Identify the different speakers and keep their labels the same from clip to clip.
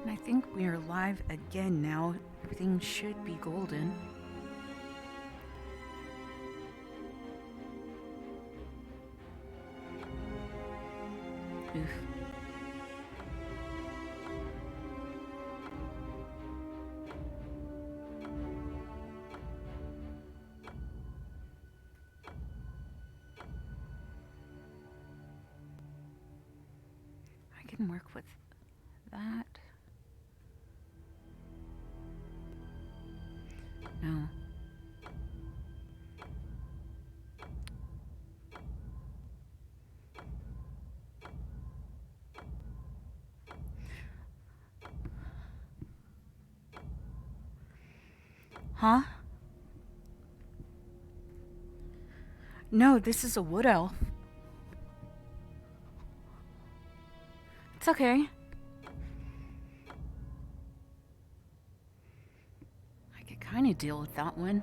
Speaker 1: And I think we are live again now. Everything should be golden. Oof. I can work with that. No. Huh? No, this is a wood elf. It's okay. I could kind of deal with that one.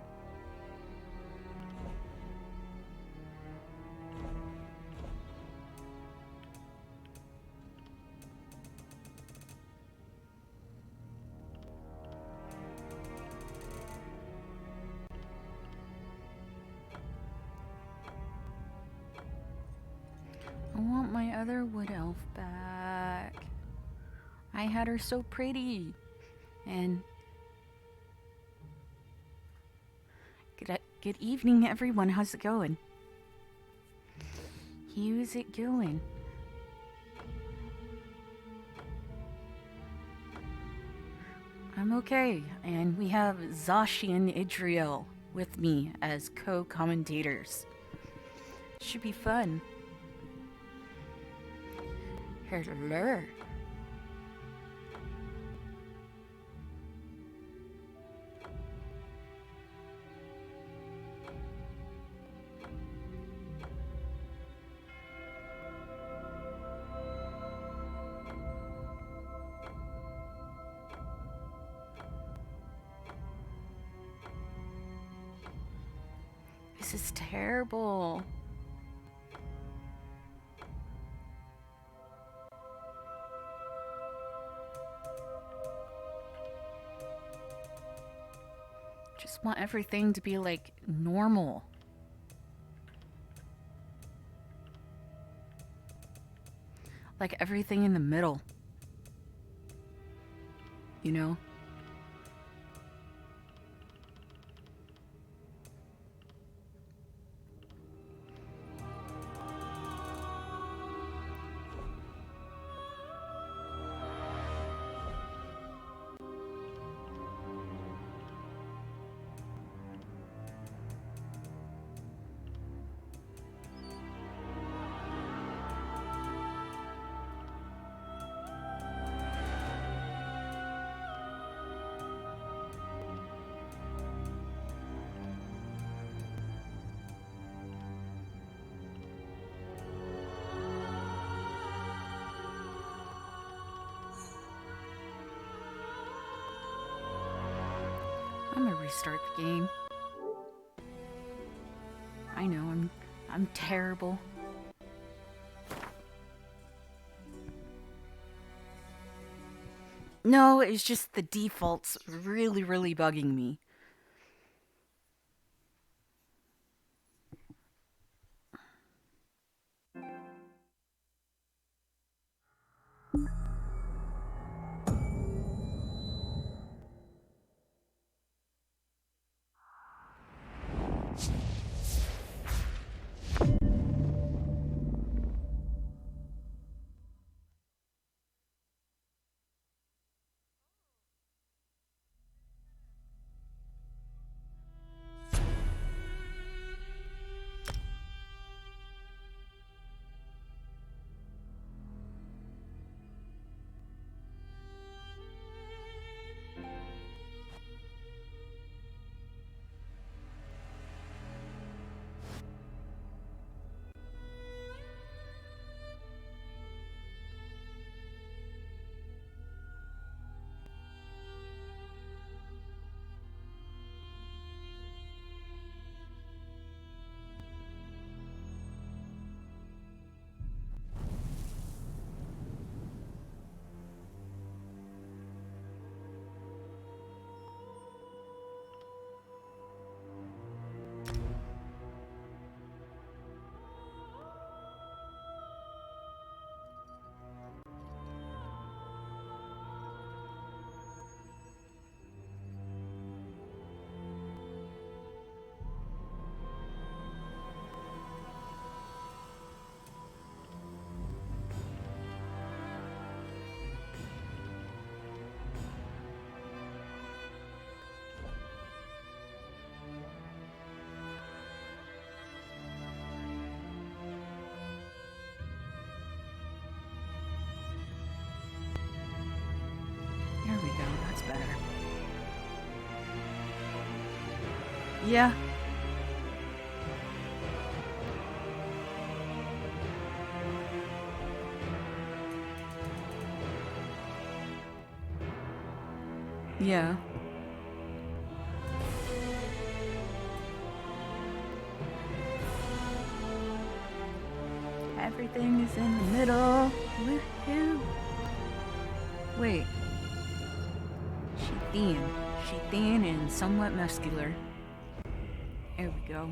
Speaker 1: I want my other wood elf back. I had her so pretty. And good evening, everyone. How's it going? How's it going? I'm okay. And we have Zashi and Idriel with me as co-commentators. Should be fun. Hello. This is terrible. Just want everything to be like normal. Like everything in the middle. You know? I'm gonna restart the game. I know, I'm terrible. No, it's just the default's really, really bugging me. better. Yeah. Yeah. Everything is in the middle. Woohoo. Wait. She thin. She thin and somewhat muscular. There we go.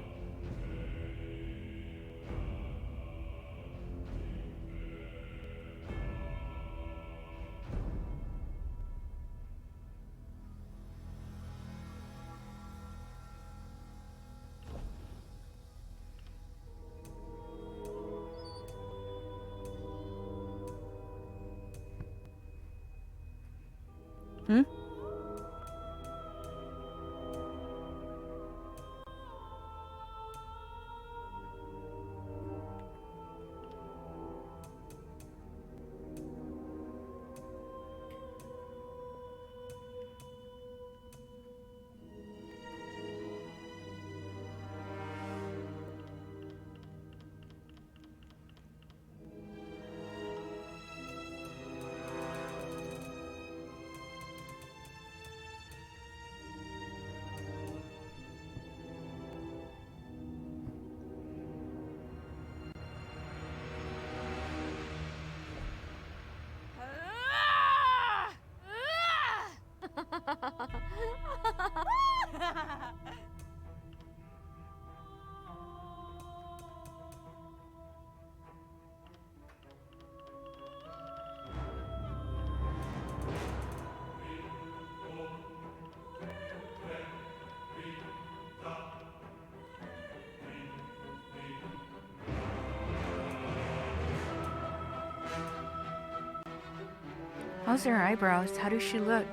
Speaker 1: Hmm? How's her eyebrows? How does she look?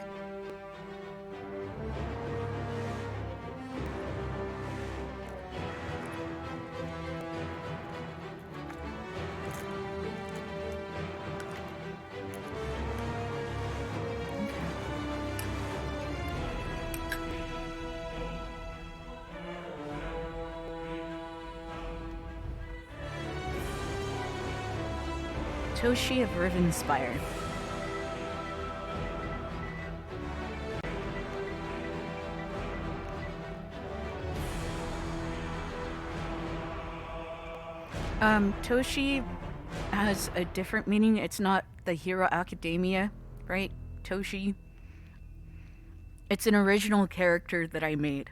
Speaker 1: Toshi of Rivenspire. Toshi has a different meaning. It's not the Hero Academia, right? Toshi. It's an original character that I made.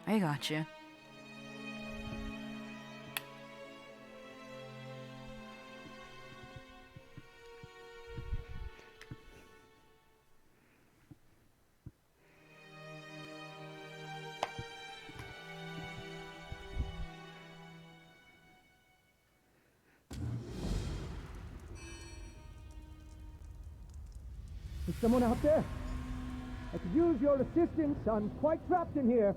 Speaker 1: I gotcha.
Speaker 2: Is someone out there? I could use your assistance. I'm quite trapped in here.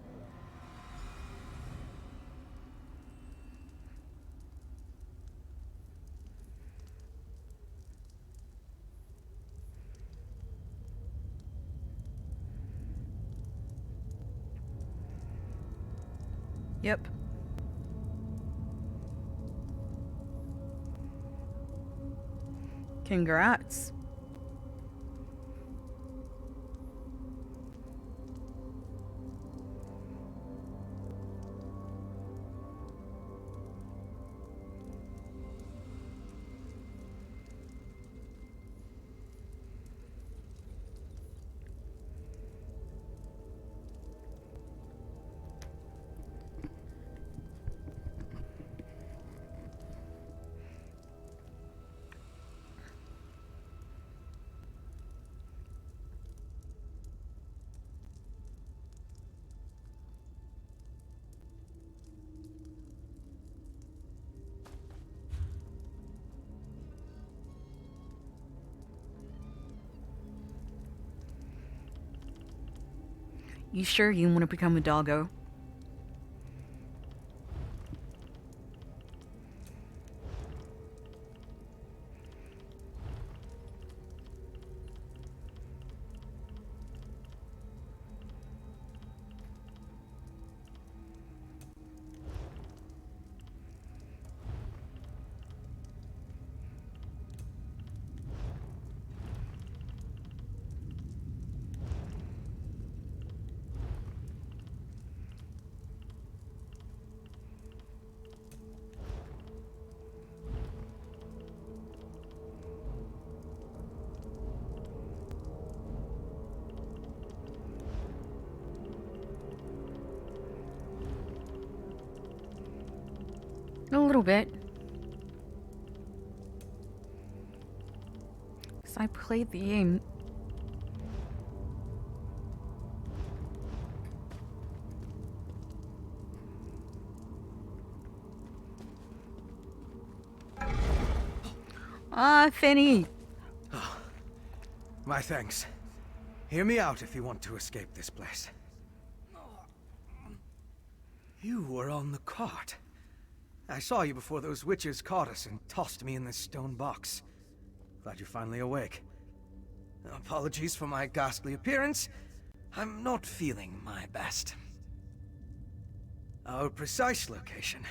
Speaker 1: Yep. Congrats. You sure you want to become a doggo? A little bit. 'Cause I played the game. Ah, Finny!
Speaker 3: Oh, my thanks. Hear me out if you want to escape this place. You were on the cart. I saw you before those witches caught us and tossed me in this stone box. Glad you're finally awake. Apologies for my ghastly appearance. I'm not feeling my best. Our precise location,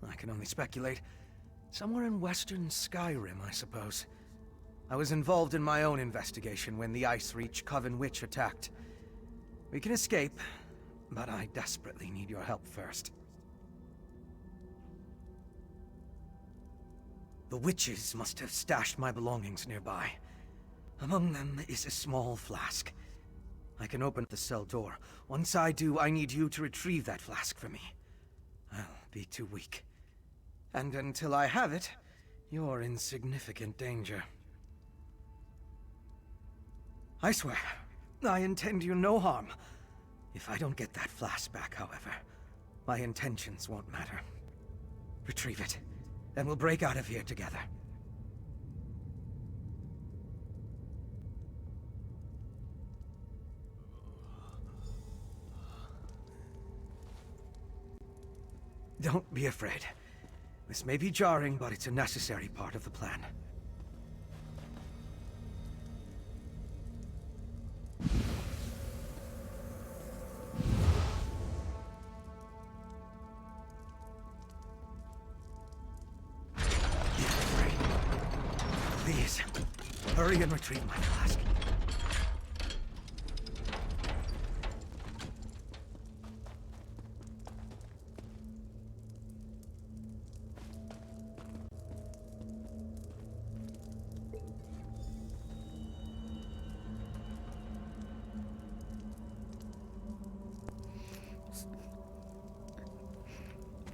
Speaker 3: I can only speculate. Somewhere in western Skyrim, I suppose. I was involved in my own investigation when the Icereach Coven Witch attacked. We can escape, but I desperately need your help first. The witches must have stashed my belongings nearby. Among them is a small flask. I can open the cell door. Once I do, I need you to retrieve that flask for me. I'll be too weak. And until I have it, you're in significant danger. I swear, I intend you no harm. If I don't get that flask back, however, my intentions won't matter. Retrieve it, then we'll break out of here together. Don't be afraid. This may be jarring, but it's a necessary part of the plan. Please, hurry and retrieve my flask.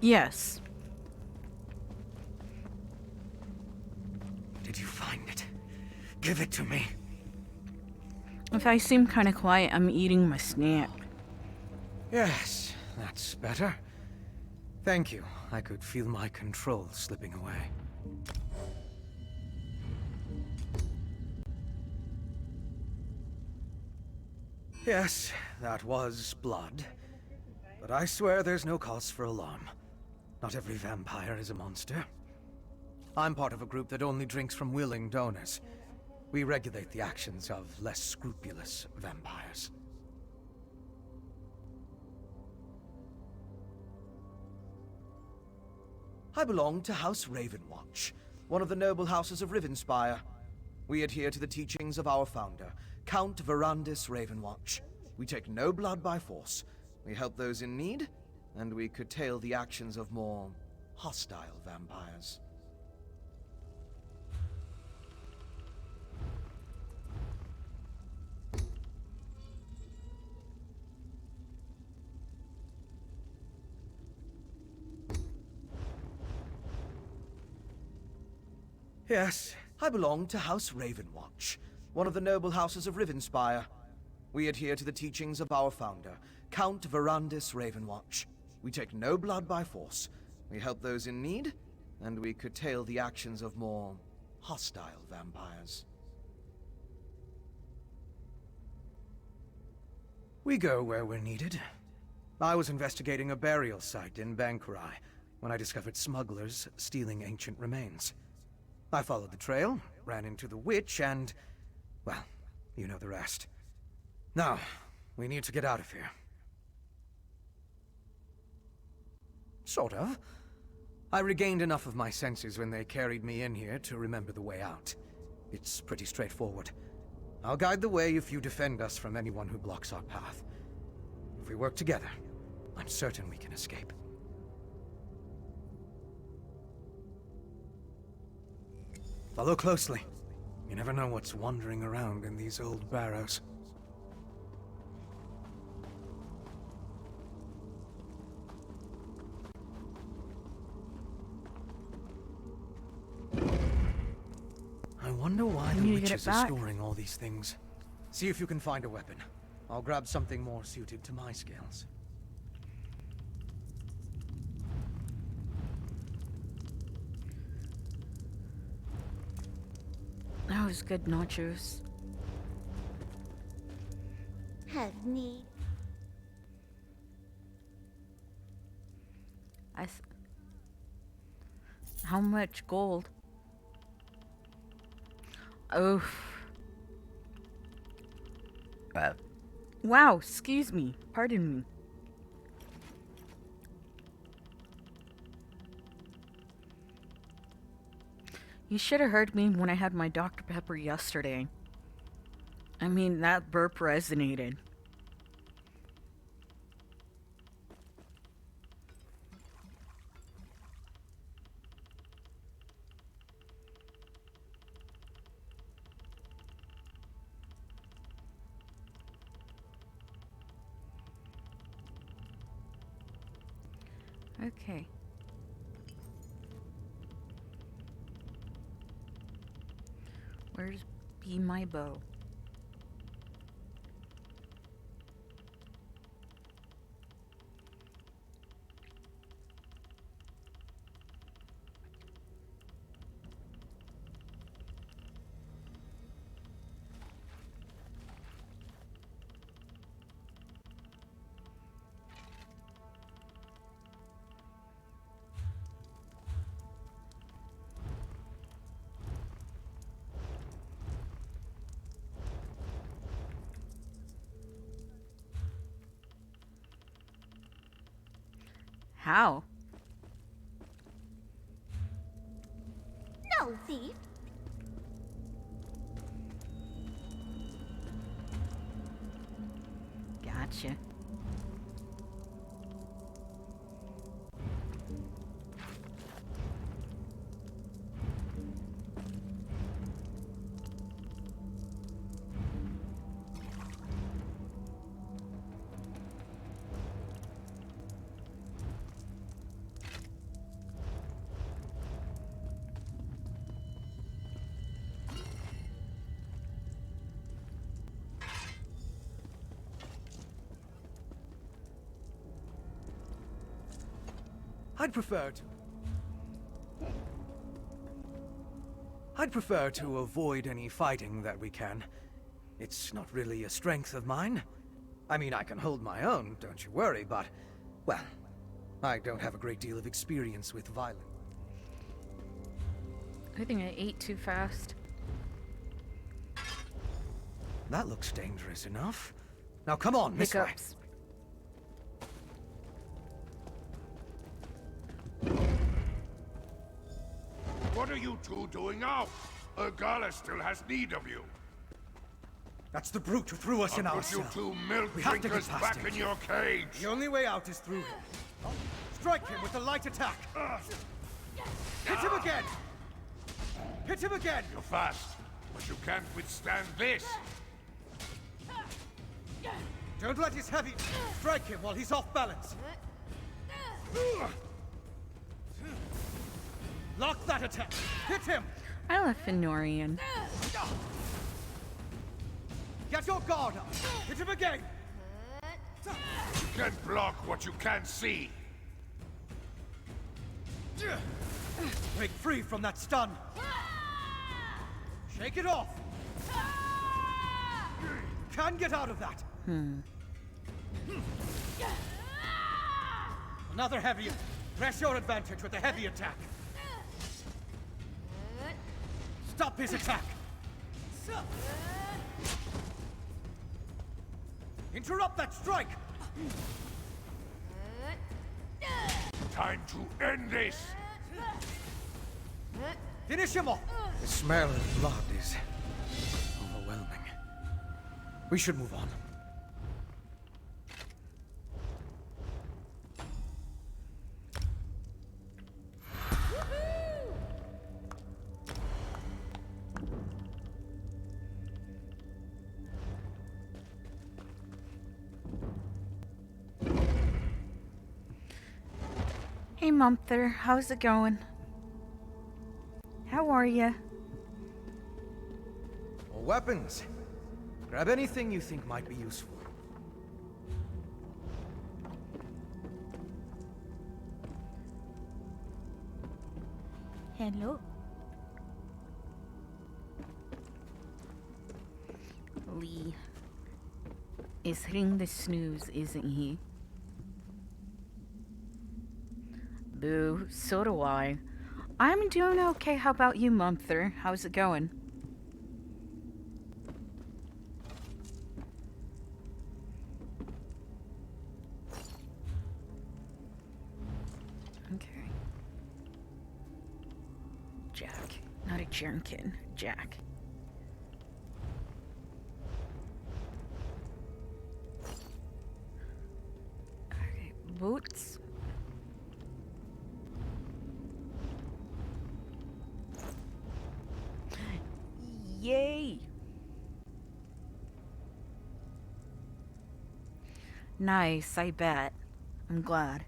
Speaker 1: Yes.
Speaker 3: Did you find it? Give it to me.
Speaker 1: If I seem kind of quiet, I'm eating my snack.
Speaker 3: Yes, that's better. Thank you. I could feel my control slipping away. Yes, that was blood. But I swear there's no cause for alarm. Not every vampire is a monster. I'm part of a group that only drinks from willing donors. We regulate the actions of less scrupulous vampires. I belong to House Ravenwatch, one of the noble houses of Rivenspire. We adhere to the teachings of our founder, Count Verandis Ravenwatch. We take no blood by force. We help those in need, and we curtail the actions of more hostile vampires. Yes, I belong to House Ravenwatch, one of the noble houses of Rivenspire. We adhere to the teachings of our founder, Count Verandis Ravenwatch. We take no blood by force. We help those in need, and we curtail the actions of more hostile vampires. We go where we're needed. I was investigating a burial site in Bankurai when I discovered smugglers stealing ancient remains. I followed the trail, ran into the witch, and... well, you know the rest. Now, we need to get out of here. Sort of. I regained enough of my senses when they carried me in here to remember the way out. It's pretty straightforward. I'll guide the way if you defend us from anyone who blocks our path. If we work together, I'm certain we can escape. Follow closely. You never know what's wandering around in these old barrows. I wonder why the witches are storing all these things. See if you can find a weapon. I'll grab something more suited to my skills.
Speaker 1: That was good, Nachos.
Speaker 4: Have me.
Speaker 1: How much gold? Oh. Wow, excuse me. Pardon me. You should have heard me when I had my Dr. Pepper yesterday. I mean, that burp resonated. Okay. Where's Be My Bow? How?
Speaker 4: No, thief.
Speaker 1: Gotcha.
Speaker 3: I'd prefer to avoid any fighting that we can. It's not really a strength of mine. I mean, I can hold my own, don't you worry, but, well, I don't have a great deal of experience with violence.
Speaker 1: I think I ate too fast.
Speaker 3: That looks dangerous enough. Now come on, this way.
Speaker 1: Hiccups.
Speaker 5: What are you two doing out? Ergala still has need of you.
Speaker 3: That's the brute who threw us in
Speaker 5: I'll
Speaker 3: our
Speaker 5: put you
Speaker 3: cell.
Speaker 5: two milk
Speaker 3: We have to get
Speaker 5: drinkers
Speaker 3: past
Speaker 5: back
Speaker 3: him.
Speaker 5: in your cage.
Speaker 3: The only way out is through him. Strike him with a light attack. Hit him again. Hit him again.
Speaker 5: You're fast, but you can't withstand this.
Speaker 3: Don't let his heavy... Strike him while he's off balance. Lock that attack. Hit him.
Speaker 1: I love Fenorian.
Speaker 3: Get your guard up. Hit him again.
Speaker 5: You can't block what you can't see.
Speaker 3: Break free from that stun. Shake it off. Can get out of that. Another heavy. Press your advantage with a heavy attack. Stop his attack. Interrupt that strike.
Speaker 5: Time to end this!
Speaker 3: Finish him off. The smell of blood is overwhelming. We should move on.
Speaker 1: Hey, Mumther, how's it going? How are ya?
Speaker 3: More weapons. Grab anything you think might be useful.
Speaker 1: Hello. Lee is hitting the snooze, isn't he? Boo, so do I. I'm doing okay. How about you, Mumther? How's it going? Okay. Jack. Not a Jernkin. Jack. Okay, boots. Yay! Nice, I bet. I'm glad.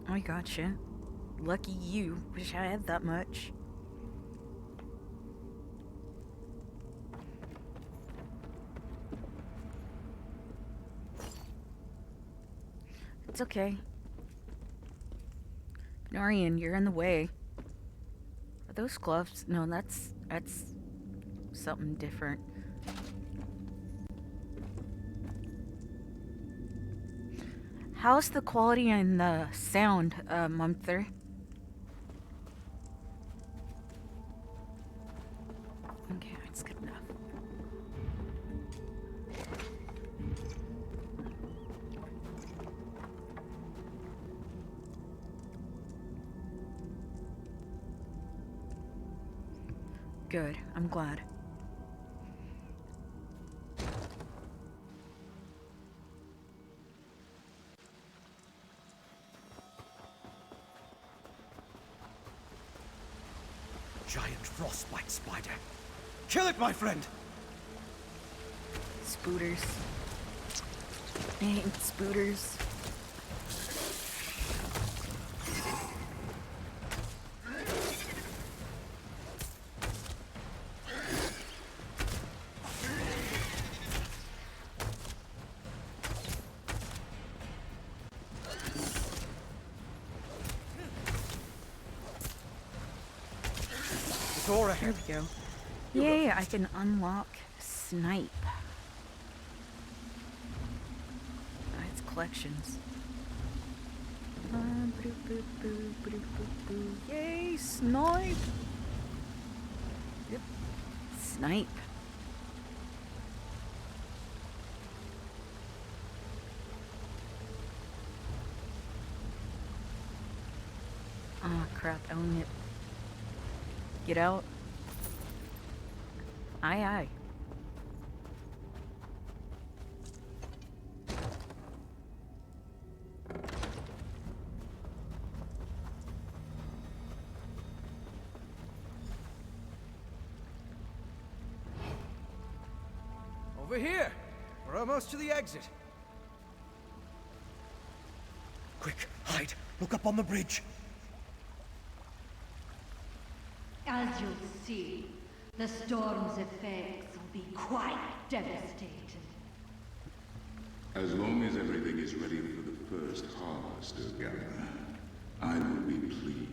Speaker 1: I gotcha. Lucky you. Wish I had that much. It's okay. Narian, you're in the way. Are those gloves? No, that's something different. How's the quality and the sound, Mumther? Okay, that's good enough. Good, I'm glad.
Speaker 3: Giant frostbite spider. Kill it, my friend!
Speaker 1: Spooters. Dang, spooters.
Speaker 3: Door
Speaker 1: There
Speaker 3: ahead.
Speaker 1: we go. Yay, I can unlock Snipe. It's collections. Yay, Snipe! Yep. Snipe. Ah, crap, own it. Get out. Aye, aye.
Speaker 3: Over here! We're almost to the exit. Quick, hide. Look up on the bridge.
Speaker 6: As you'll see, the storm's effects will be quite devastating.
Speaker 7: As long as everything is ready for the first harvest, Organa, I will be pleased.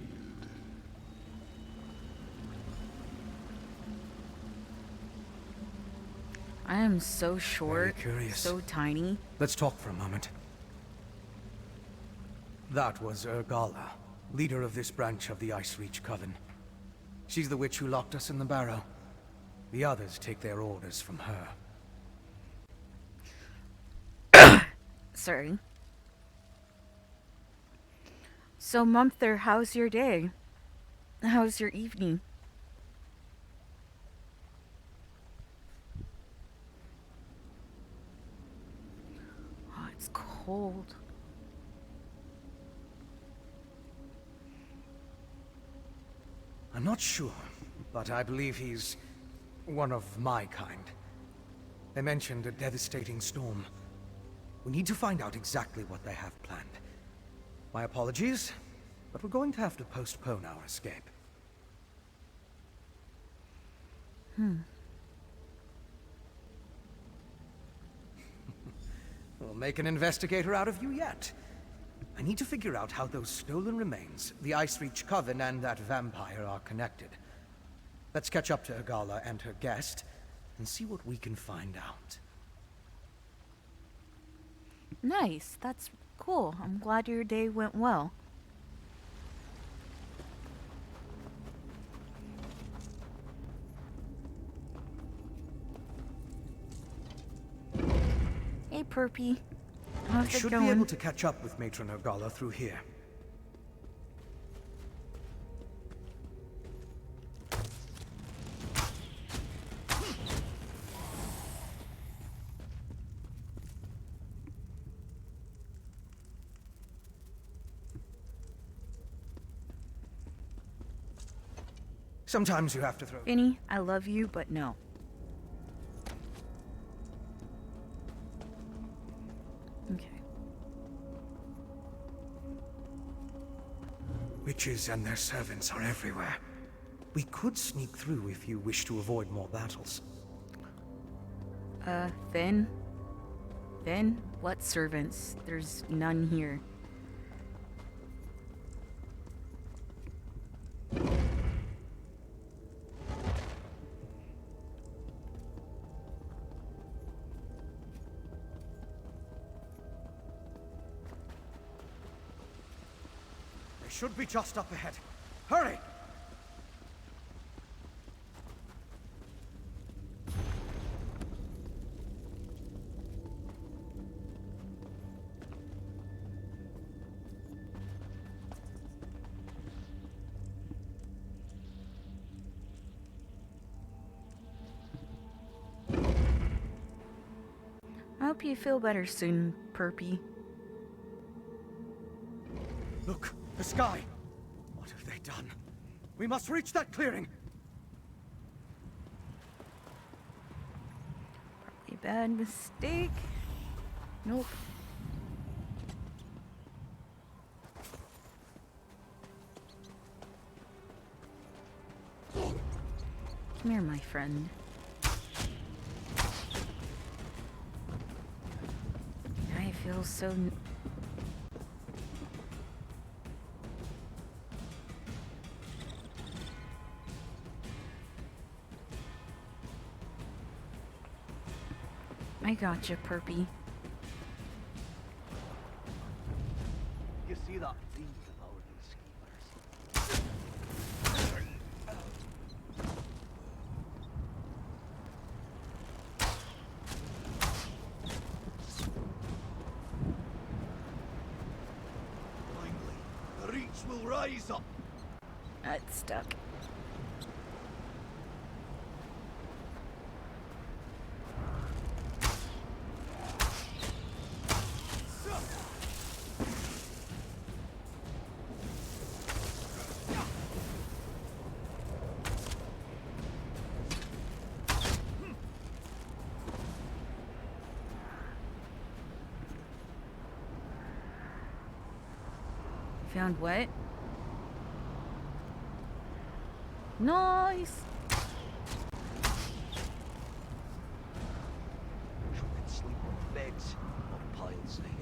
Speaker 1: I am so short,
Speaker 3: Very curious.
Speaker 1: so tiny.
Speaker 3: Let's talk for a moment. That was Urgala, leader of this branch of the Ice Reach Coven. She's the witch who locked us in the barrow. The others take their orders from her.
Speaker 1: Sorry. So, Mumther, how's your day? How's your evening? Oh, it's cold.
Speaker 3: I'm not sure, but I believe he's one of my kind. They mentioned a devastating storm. We need to find out exactly what they have planned. My apologies, but we're going to have to postpone our escape. We'll make an investigator out of you yet. I need to figure out how those stolen remains, the Ice Reach Coven, and that vampire are connected. Let's catch up to Urgala and her guest, and see what we can find out.
Speaker 1: Nice. That's cool. I'm glad your day went well. Hey, Perpy.
Speaker 3: I
Speaker 1: How's it
Speaker 3: should be
Speaker 1: going?
Speaker 3: able to catch up with Matron Urgala through here. Sometimes you have to throw...
Speaker 1: Vinny, I love you, but no. Okay.
Speaker 3: Witches and their servants are everywhere. We could sneak through if you wish to avoid more battles.
Speaker 1: Finn? Finn? What servants? There's none here.
Speaker 3: They should be just up ahead. Hurry!
Speaker 1: I hope you feel better soon, Perpy.
Speaker 3: Look, the sky! What have they done? We must reach that clearing!
Speaker 1: Probably a bad mistake. Nope. Come here, my friend. I feel so... I gotcha, Perpy.
Speaker 2: You see that thing about these schemers? Finally, the Reach will rise up.
Speaker 1: It's stuck. Found what? Nice!
Speaker 8: Wish we could sleep on beds, not piles of hay.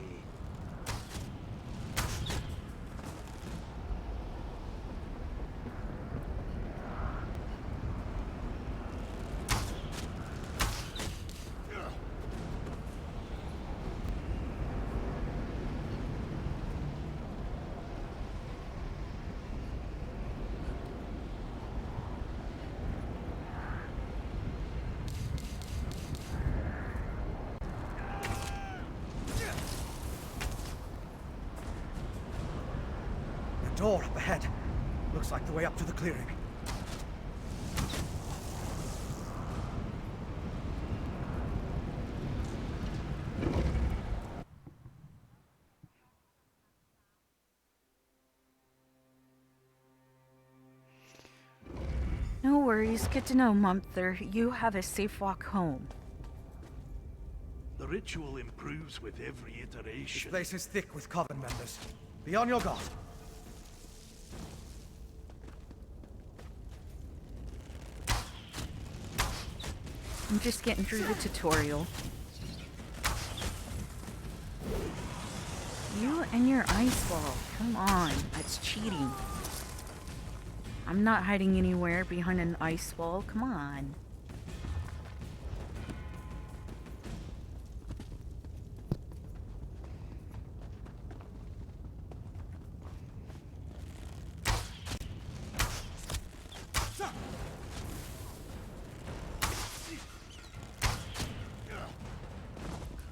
Speaker 3: The door up ahead. Looks like the way up to the clearing.
Speaker 1: No worries. Good to know, Mumther. You have a safe walk home.
Speaker 5: The ritual improves with every
Speaker 3: This
Speaker 5: iteration.
Speaker 3: place is thick with Coven members. Be on your guard.
Speaker 1: I'm just getting through the tutorial. You and your ice wall. Come on. That's cheating. I'm not hiding anywhere behind an ice wall. Come on.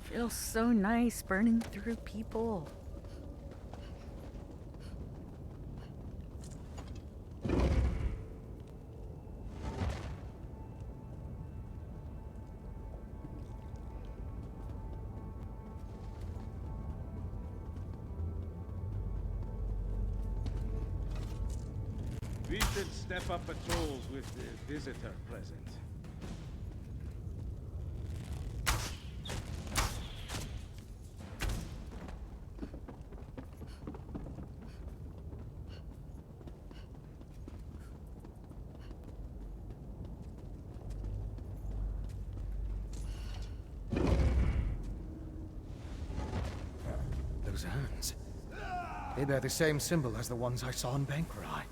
Speaker 1: Feels so nice burning through people.
Speaker 9: We should step up patrols with the visitor present.
Speaker 3: Those urns. They bear the same symbol as the ones I saw in Banquerai.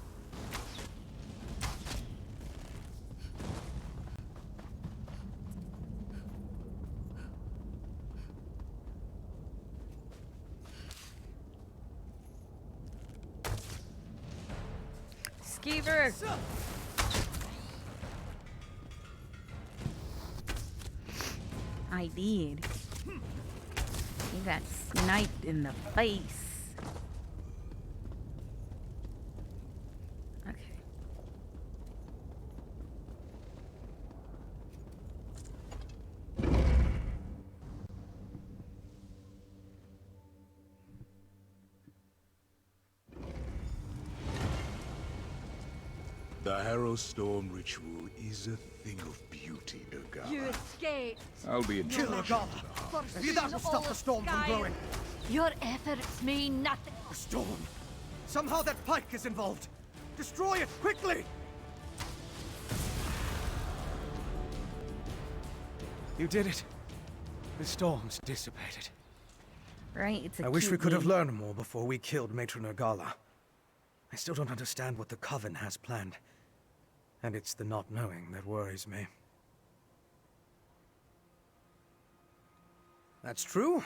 Speaker 1: Skeever! I did. You got sniped in the face. Okay.
Speaker 7: The Harrow Storm ritual is a thing of beauty, Nogala.
Speaker 6: You escaped.
Speaker 7: I'll be in
Speaker 3: Kill
Speaker 7: charge.
Speaker 3: Nogala! Maybe that will stop the storm from blowing.
Speaker 6: Your efforts mean nothing.
Speaker 3: The storm! Somehow that pike is involved! Destroy it, quickly! You did it. The storm's dissipated.
Speaker 1: Right, it's a
Speaker 3: I wish we
Speaker 1: cute
Speaker 3: could have
Speaker 1: name.
Speaker 3: learned more before we killed Matron Nogala. I still don't understand what the Coven has planned. And it's the not knowing that worries me. That's true.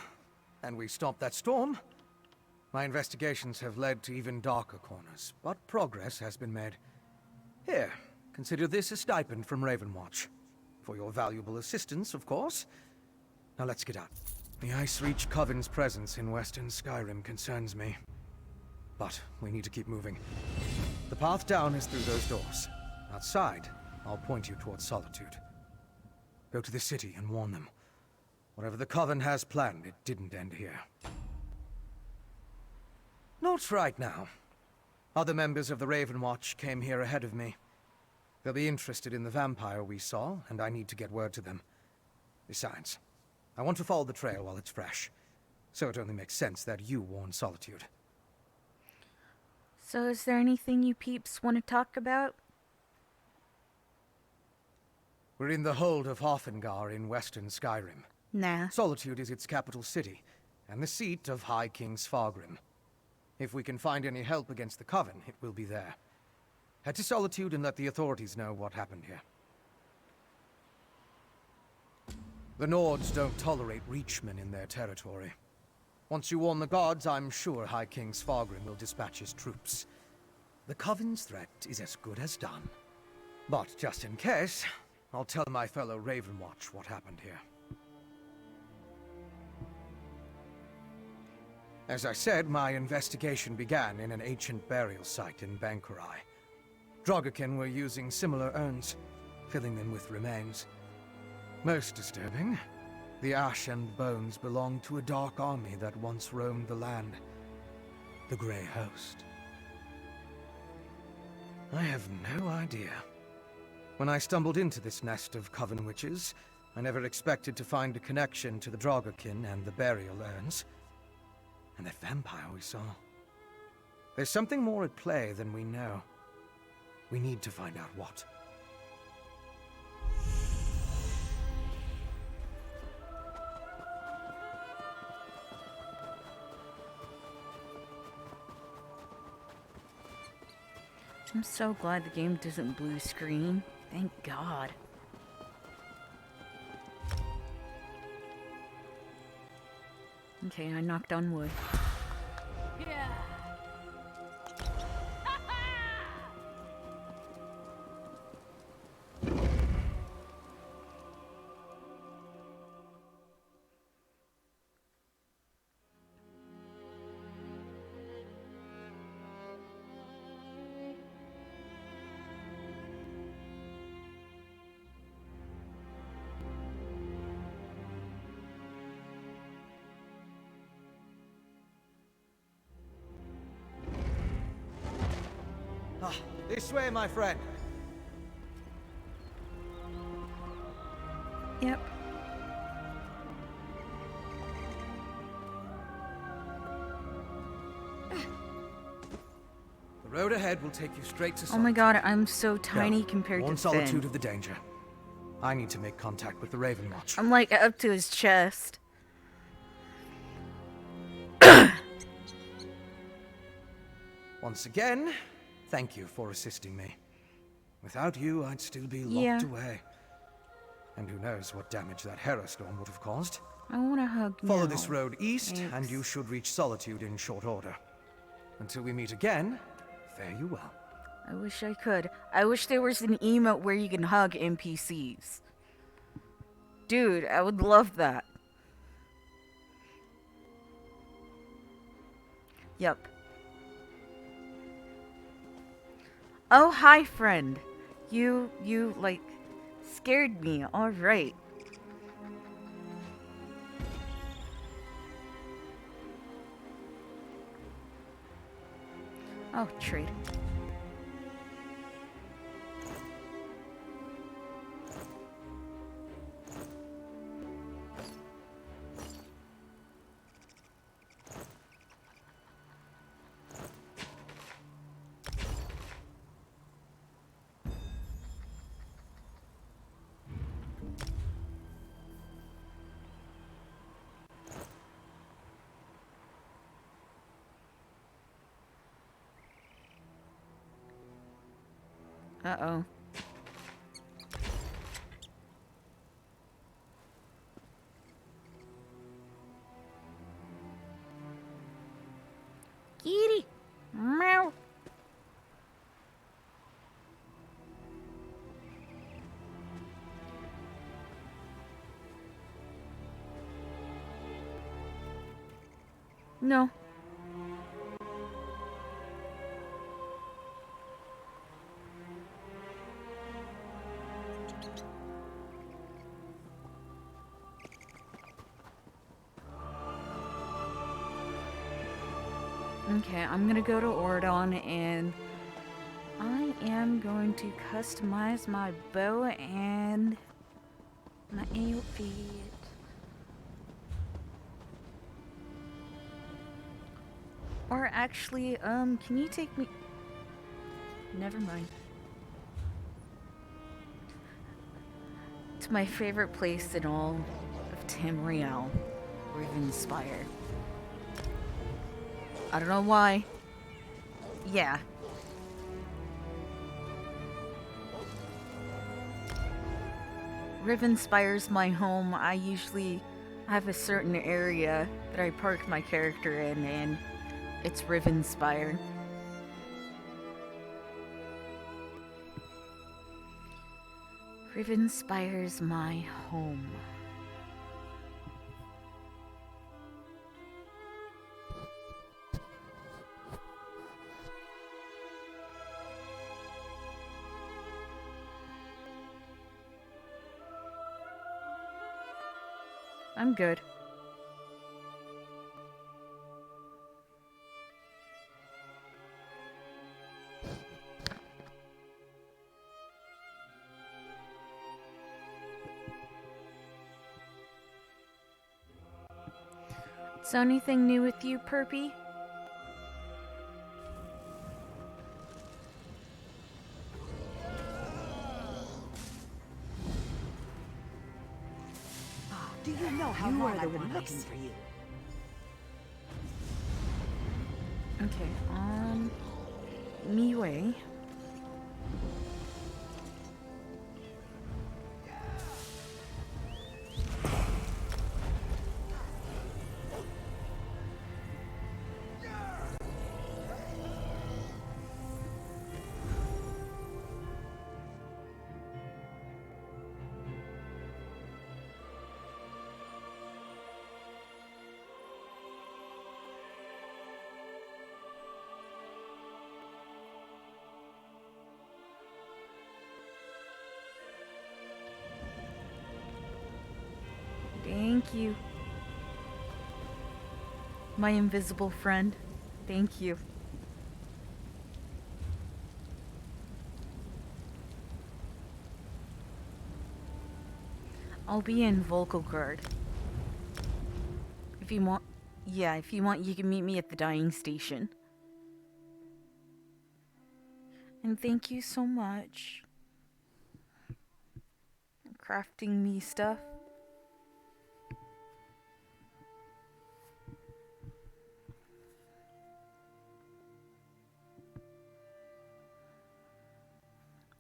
Speaker 3: And we stopped that storm. My investigations have led to even darker corners, but progress has been made. Here, consider this a stipend from Ravenwatch. For your valuable assistance, of course. Now let's get out. The Ice Reach Coven's presence in Western Skyrim concerns me. But we need to keep moving. The path down is through those doors. Outside, I'll point you towards Solitude. Go to the city and warn them. Whatever the Coven has planned, it didn't end here. Not right now. Other members of the Raven Watch came here ahead of me. They'll be interested in the vampire we saw, and I need to get word to them. Besides, I want to follow the trail while it's fresh. So it only makes sense that you warn Solitude.
Speaker 1: So is there anything you peeps want to talk about?
Speaker 3: We're in the hold of Hofengar in western Skyrim.
Speaker 1: Nah.
Speaker 3: Solitude is its capital city, and the seat of High King Svargrim. If we can find any help against the Coven, it will be there. Head to Solitude and let the authorities know what happened here. The Nords don't tolerate Reachmen in their territory. Once you warn the gods, I'm sure High King Svargrim will dispatch his troops. The Coven's threat is as good as done. But just in case, I'll tell my fellow Ravenwatch what happened here. As I said, my investigation began in an ancient burial site in Bankurai. Drogakin were using similar urns, filling them with remains. Most disturbing, the ash and bones belonged to a dark army that once roamed the land. The Grey Host. I have no idea. When I stumbled into this nest of Coven witches, I never expected to find a connection to the Drogakin and the burial urns. And that vampire we saw. There's something more at play than we know. We need to find out what.
Speaker 1: I'm so glad the game doesn't blue screen. Thank God. Okay, I knocked on wood.
Speaker 6: Yeah.
Speaker 3: This way, my friend.
Speaker 1: Yep.
Speaker 3: The road ahead will take you straight to
Speaker 1: Oh my God, I'm so tiny
Speaker 3: Go.
Speaker 1: compared
Speaker 3: Warn
Speaker 1: to
Speaker 3: Solitude
Speaker 1: Finn.
Speaker 3: of the danger. I need to make contact with the Ravenwatch.
Speaker 1: I'm like up to his chest.
Speaker 3: Once again, thank you for assisting me. Without you, I'd still be locked
Speaker 1: Yeah.
Speaker 3: away. And who knows what damage that Herostorm would have caused.
Speaker 1: I want a hug now.
Speaker 3: Follow this road east, and
Speaker 1: Thanks.
Speaker 3: you should reach Solitude in short order. Until we meet again, fare you well.
Speaker 1: I wish I could. I wish there was an emote where you can hug NPCs. Dude, I would love that. Yep. Oh, hi, friend. You, like, scared me. Alright. Oh, trade. Uh-oh. Kitty! Meow! No. Okay, I'm gonna go to Ordon and I am going to customize my bow and my outfit. Or actually, can you take me... Never mind. It's my favorite place in all of Tamriel, Rivenspire. I don't know why. Yeah. Rivenspire's my home. I usually have a certain area that I park my character in, and it's Rivenspire. Rivenspire's my home. I'm good. So anything new with you, Perpy?
Speaker 10: Do you know how long I've been looking for you?
Speaker 1: Okay, Miwei. Thank you. My invisible friend. Thank you. I'll be in Volkogard. If you want, yeah, if you want, you can meet me at the dying station. And thank you so much. Crafting me stuff.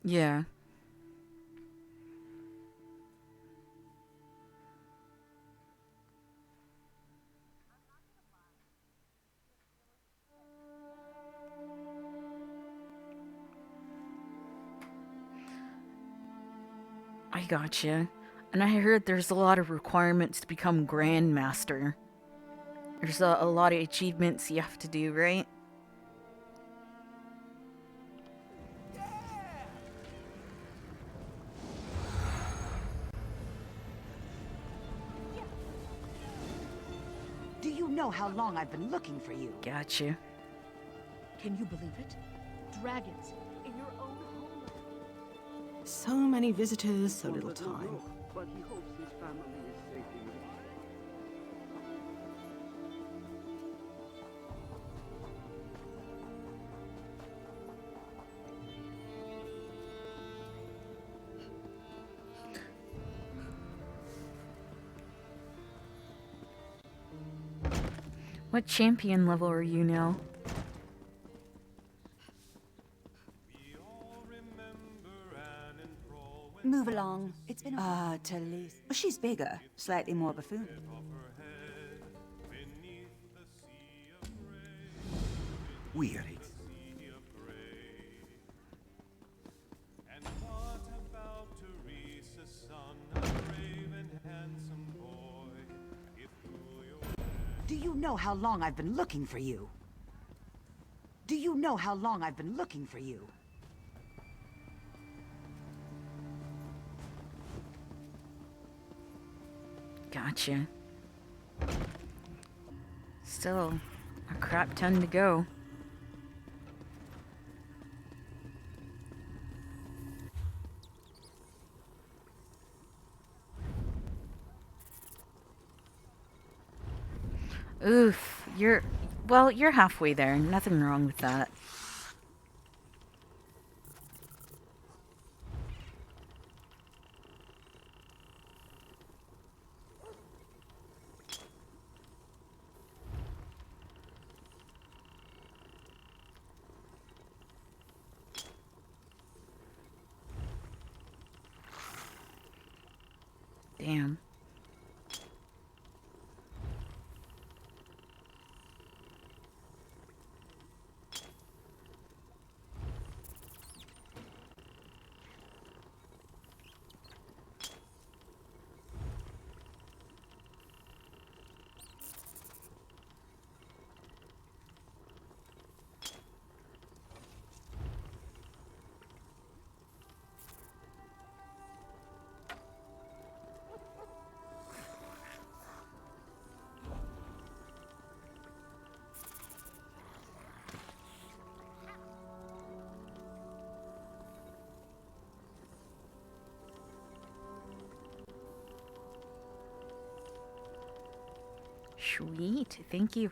Speaker 1: Yeah. I gotcha. And I heard there's a lot of requirements to become Grandmaster. There's a lot of achievements you have to do, right?
Speaker 10: Do you know how long I've been looking for you?
Speaker 1: Gotcha.
Speaker 10: Can you believe it?
Speaker 11: Dragons in your own homeland. So many visitors, so little time.
Speaker 9: But he hopes his family is safe in
Speaker 1: What champion level are you now?
Speaker 10: Move along. It's been Talise. She's bigger, slightly more buffoon.
Speaker 3: Weary.
Speaker 10: Do you know how long I've been looking for you? Do you know how long I've been looking for you?
Speaker 1: Gotcha. Still a crap ton to go. Oof, Well, you're halfway there. Nothing wrong with that. Damn. Sweet, thank you.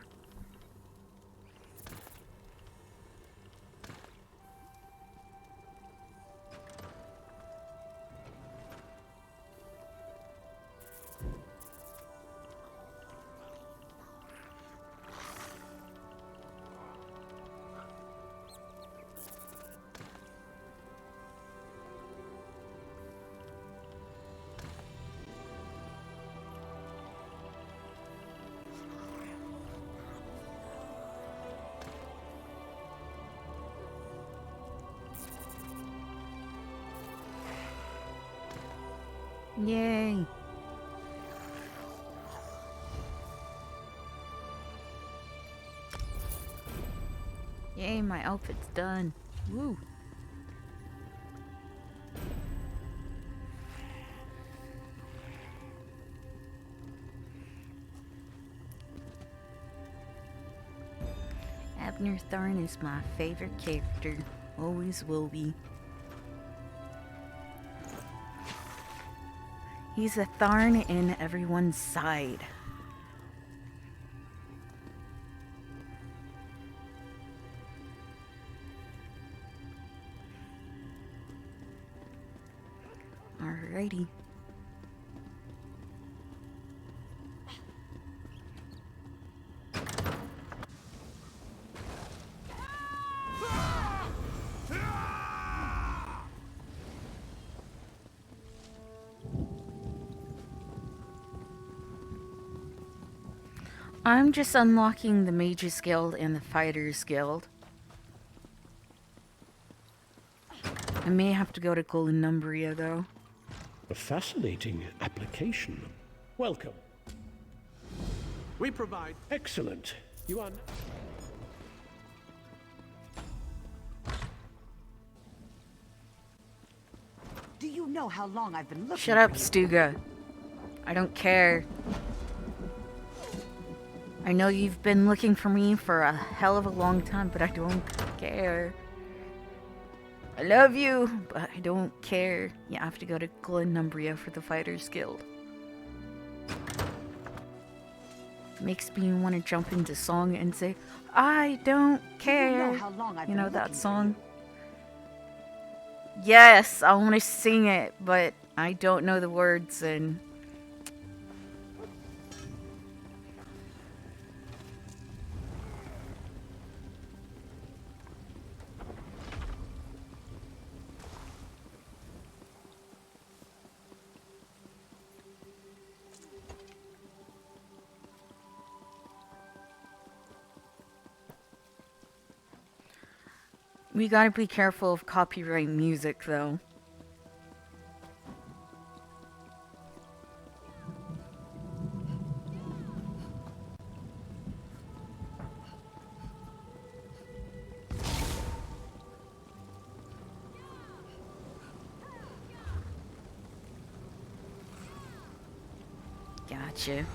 Speaker 1: Yay. Yay, my outfit's done. Woo. Abner Thorn is my favorite character. Always will be. He's a thorn in everyone's side. Alrighty. I'm just unlocking the Mages Guild and the Fighters Guild. I may have to go to Columbria though.
Speaker 12: A fascinating application. Welcome.
Speaker 9: We provide.
Speaker 12: Excellent. You are.
Speaker 10: Do you know how long I've been looking?
Speaker 1: Shut up,
Speaker 10: for you?
Speaker 1: Stuga. I don't care. I know you've been looking for me for a hell of a long time, but I don't care. I love you, but I don't care. You have to go to Glenumbria for the Fighters Guild. Makes me want to jump into song and say, I don't care. You know that song? Yes, I want to sing it, but I don't know the words and... We gotta be careful of copyright music, though. Gotcha.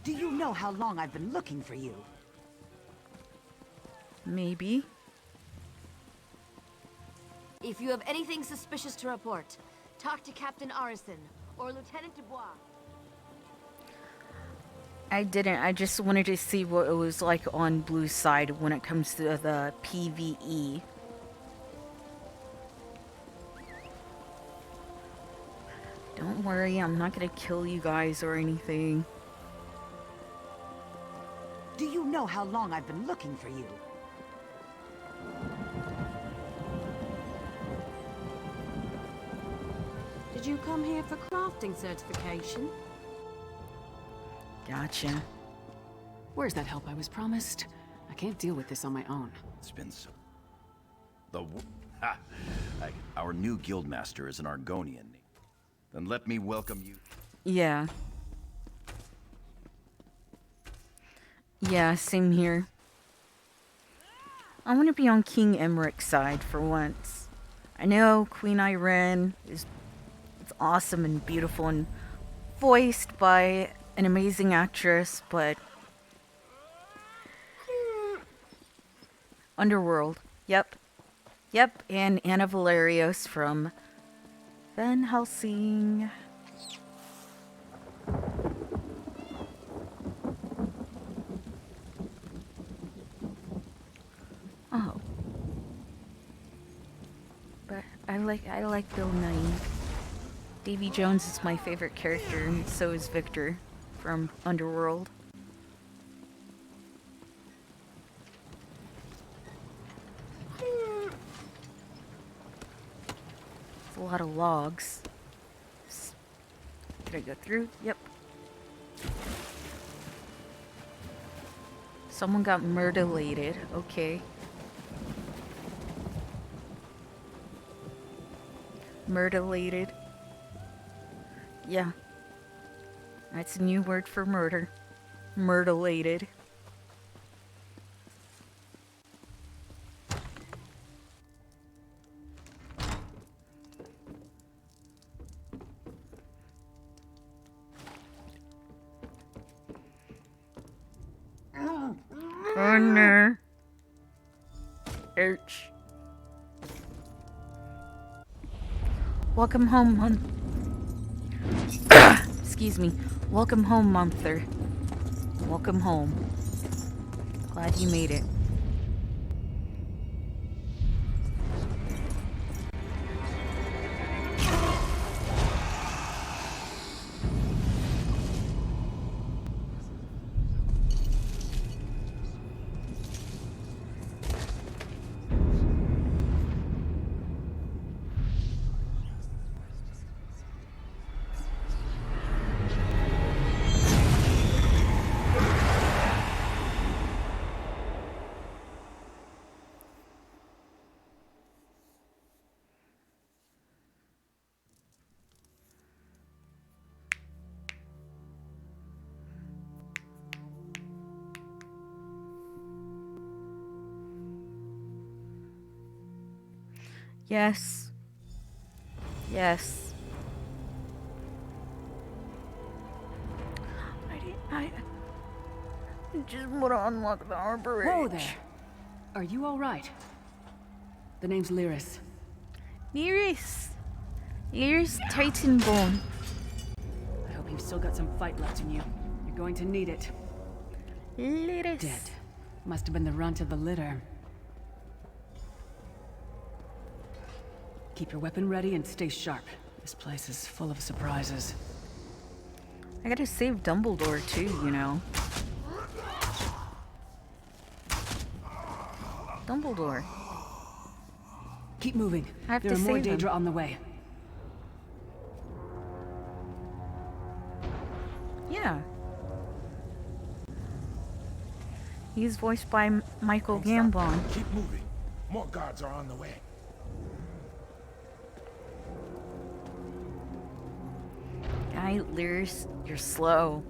Speaker 10: Do you know how long I've been looking for you?
Speaker 1: Maybe.
Speaker 13: If you have anything suspicious to report, talk to Captain Arison or Lieutenant Dubois.
Speaker 1: I didn't. I just wanted to see what it was like on Blue's side when it comes to the PvE. Don't worry, I'm not gonna kill you guys or anything.
Speaker 10: Do you know how long I've been looking for you?
Speaker 11: Did you come here for crafting certification?
Speaker 1: Gotcha.
Speaker 14: Where's that help I was promised? I can't deal with this on my own.
Speaker 15: It's been so... Our new guildmaster is an Argonian. Then let me welcome you.
Speaker 1: Yeah. Yeah, same here. I want to be on King Emmerich's side for once. I know Queen Irene is awesome and beautiful and voiced by an amazing actress, but Underworld. Yep, and Anna Valerios from Van Helsing. Oh. But I like Bill Nighy. Davy Jones is my favorite character, and so is Victor from Underworld. It's a lot of logs. Did I go through? Yep. Someone got murderlated. Okay. Murderlated. Yeah. That's a new word for murder. Murderlated. Oh no. Ouch. Welcome home, excuse me. Welcome home, Munther. Welcome home. Glad you made it. Yes. Yes. I just want to unlock the Arbor Age.
Speaker 14: Whoa there. Are you all right? The name's Lyris.
Speaker 1: Lyris. Lyris Titanbone.
Speaker 14: I hope you've still got some fight left in you. You're going to need it.
Speaker 1: Lyris.
Speaker 14: Dead. Must have been the runt of the litter. Keep your weapon ready and stay sharp. This place is full of surprises.
Speaker 1: I gotta save Dumbledore too, you know. Dumbledore.
Speaker 14: Keep moving.
Speaker 1: I have
Speaker 14: there
Speaker 1: to
Speaker 14: are more
Speaker 1: save him.
Speaker 14: Daedra on the way.
Speaker 1: Yeah. He's voiced by Michael Gambon.
Speaker 5: Keep moving. More guards are on the way.
Speaker 1: Guy, Lyris, you're slow.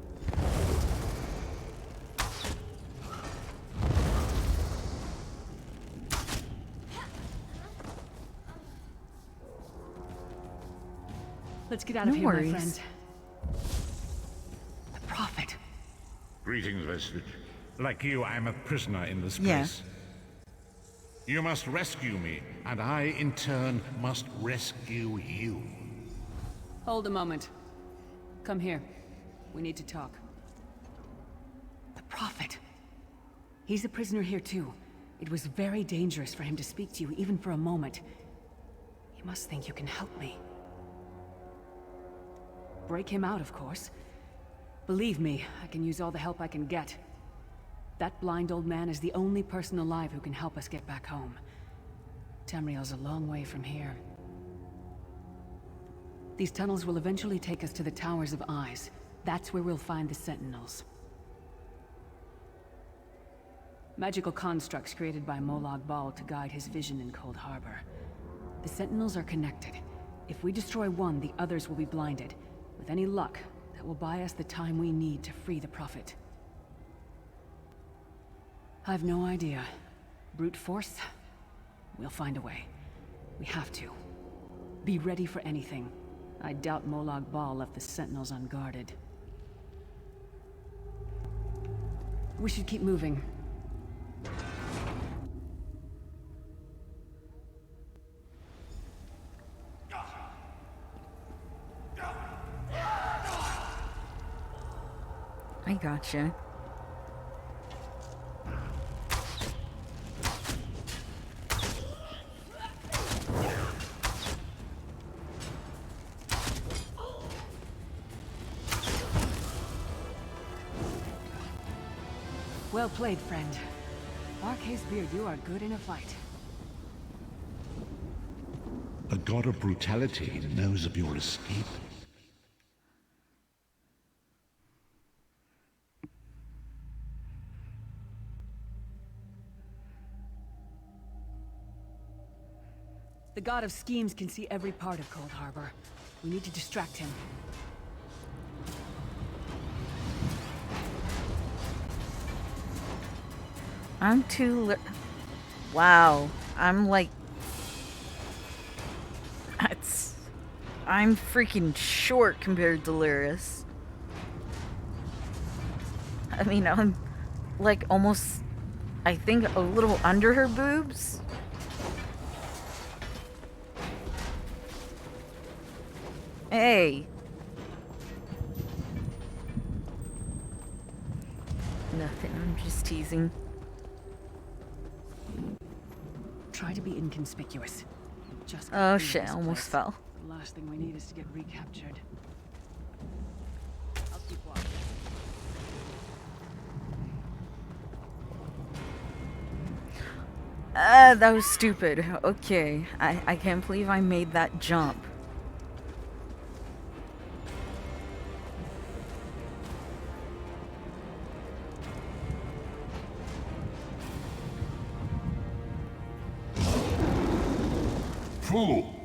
Speaker 14: Let's get out of
Speaker 1: No
Speaker 14: here,
Speaker 1: worries.
Speaker 14: my friend. The Prophet.
Speaker 5: Greetings, Vestige. Like you, I'm a prisoner in this
Speaker 1: Yeah.
Speaker 5: place. You must rescue me, and I, in turn, must rescue you.
Speaker 14: Hold a moment. Come here. We need to talk. The Prophet. He's a prisoner here too. It was very dangerous for him to speak to you, even for a moment. You must think you can help me. Break him out, of course. Believe me, I can use all the help I can get. That blind old man is the only person alive who can help us get back home. Tamriel's a long way from here. These tunnels will eventually take us to the Towers of Eyes. That's where we'll find the Sentinels. Magical constructs created by Molag Bal to guide his vision in Cold Harbor. The Sentinels are connected. If we destroy one, the others will be blinded. With any luck, that will buy us the time we need to free the Prophet. I've no idea. Brute force? We'll find a way. We have to. Be ready for anything. I doubt Molag Bal left the Sentinels unguarded. We should keep moving.
Speaker 1: I gotcha.
Speaker 14: Well played, friend. Marquez Beard, you are good in a fight.
Speaker 7: A god of brutality knows of your escape.
Speaker 14: The God of Schemes can see every part of Cold Harbor. We need to distract him.
Speaker 1: I'm wow. I'm like... I'm freaking short compared to Lyris. I mean, I'm like almost, I think, a little under her boobs. Hey. Nothing, I'm just teasing.
Speaker 14: Try to be inconspicuous. Just
Speaker 1: oh shit, I almost fell.
Speaker 14: The last thing we need is to get recaptured. I'll keep watching.
Speaker 1: That was stupid. Okay, I can't believe I made that jump.
Speaker 5: Fool!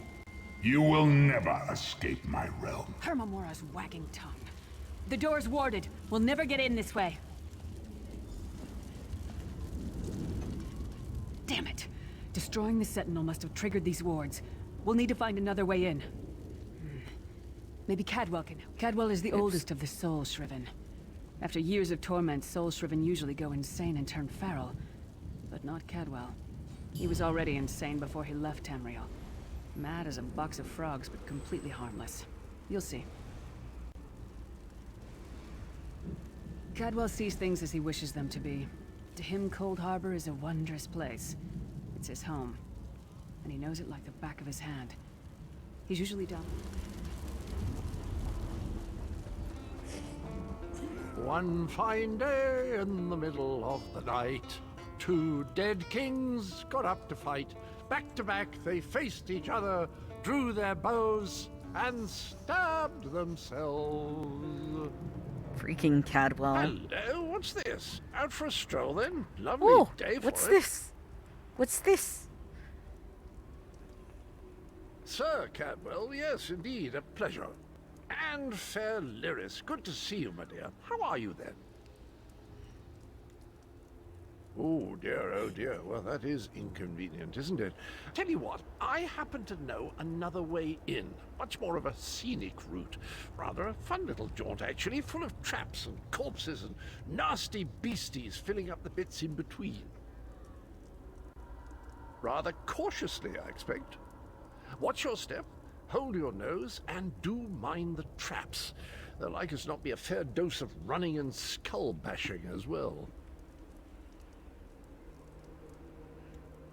Speaker 5: You will never escape my realm.
Speaker 14: Hermamora's wagging tongue. The door's warded. We'll never get in this way. Damn it. Destroying the Sentinel must have triggered these wards. We'll need to find another way in. Maybe Cadwell can. Cadwell is the oldest of the Soul Shriven. After years of torment, Soul Shriven usually go insane and turn feral. But not Cadwell. He was already insane before he left Tamriel. Mad as a box of frogs, but completely harmless. You'll see. Cadwell sees things as he wishes them to be. To him, Cold Harbor is a wondrous place. It's his home. And he knows it like the back of his hand. He's usually down.
Speaker 16: One fine day in the middle of the night, two dead kings got up to fight. Back to back, they faced each other, drew their bows, and stabbed themselves.
Speaker 1: Freaking Cadwell.
Speaker 16: Hello, what's this? Out for a stroll then? Lovely
Speaker 1: Ooh,
Speaker 16: day for
Speaker 1: what's
Speaker 16: it.
Speaker 1: this? What's this?
Speaker 16: Sir Cadwell, yes, indeed, a pleasure. And fair Lyris, good to see you, my dear. How are you then? Oh dear. Well, that is inconvenient, isn't it? Tell you what, I happen to know another way in. Much more of a scenic route. Rather a fun little jaunt, actually, full of traps and corpses and nasty beasties filling up the bits in between. Rather cautiously, I expect. Watch your step, hold your nose, and do mind the traps. There'll like as not be a fair dose of running and skull bashing as well.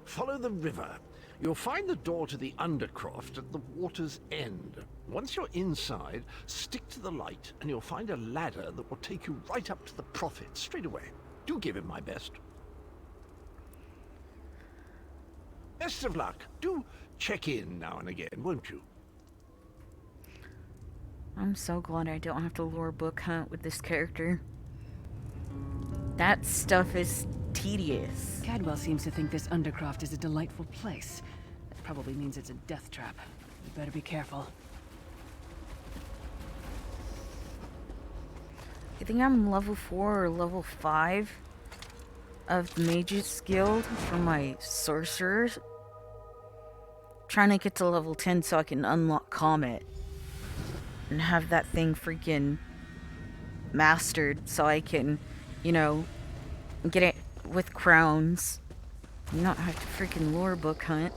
Speaker 16: Follow the river. You'll find the door to the Undercroft at the water's end. Once you're inside, stick to the light, and you'll find a ladder that will take you right up to the Prophet straight away. Do give him my best. Best of luck. Do check in now and again, won't you?
Speaker 1: I'm so glad I don't have to lore book hunt with this character. That stuff is tedious.
Speaker 14: Cadwell seems to think this Undercroft is a delightful place. That probably means it's a death trap. You better be careful.
Speaker 1: I think I'm level 4 or level 5 of the Mages Guild for my sorcerers. Trying to get to level 10 so I can unlock Comet. And have that thing freaking mastered so I can, you know, get it with crowns. Not have to freaking lore book hunt.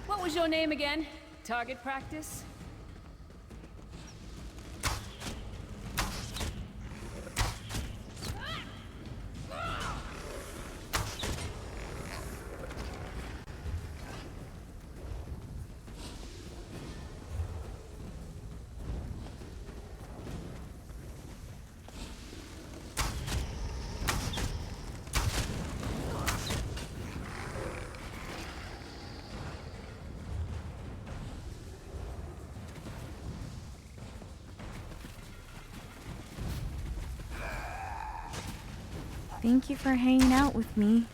Speaker 14: What was your name again? Target practice?
Speaker 1: Thank you for hanging out with me.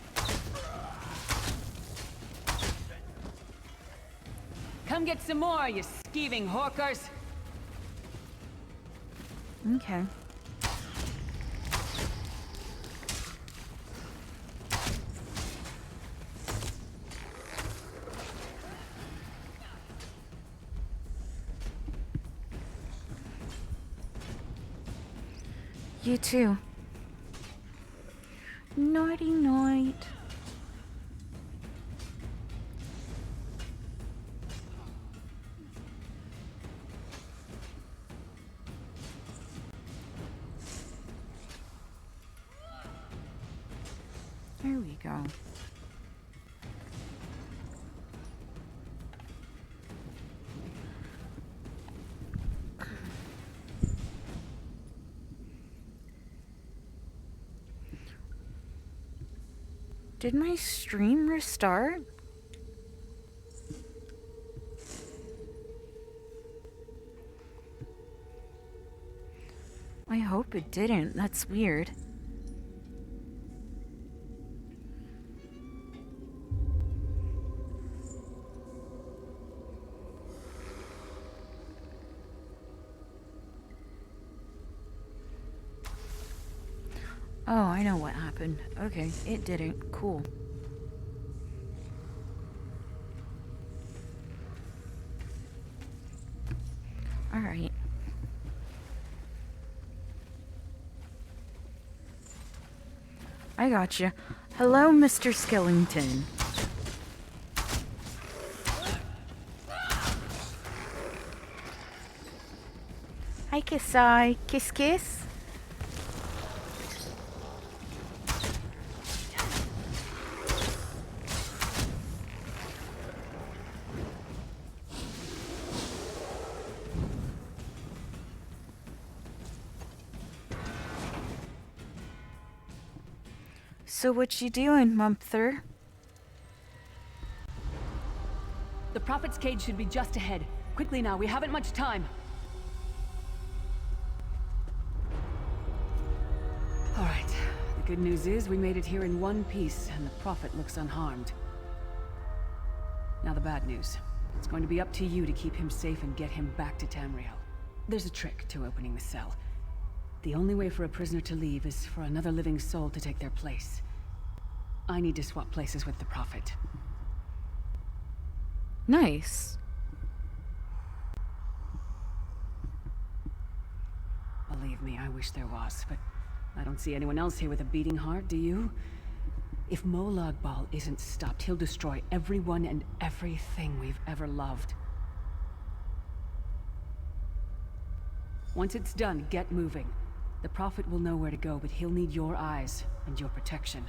Speaker 14: Come get some more, you skeeving hawkers.
Speaker 1: Okay. You too. Nighty night. There we go. Did my stream restart? I hope it didn't. That's weird. Oh, I know what happened. Okay, it didn't. Cool. Alright. I gotcha. Hello, Mr. Skellington. Hi, Kissai. Kiss, kiss. So what you doing, Mumpther?
Speaker 14: The Prophet's cage should be just ahead. Quickly now, we haven't much time. Alright, the good news is we made it here in one piece, and the Prophet looks unharmed. Now the bad news. It's going to be up to you to keep him safe and get him back to Tamriel. There's a trick to opening the cell. The only way for a prisoner to leave is for another living soul to take their place. I need to swap places with the Prophet.
Speaker 1: Nice.
Speaker 14: Believe me, I wish there was, but I don't see anyone else here with a beating heart, do you? If Molag Bal isn't stopped, he'll destroy everyone and everything we've ever loved. Once it's done, get moving. The Prophet will know where to go, but he'll need your eyes and your protection.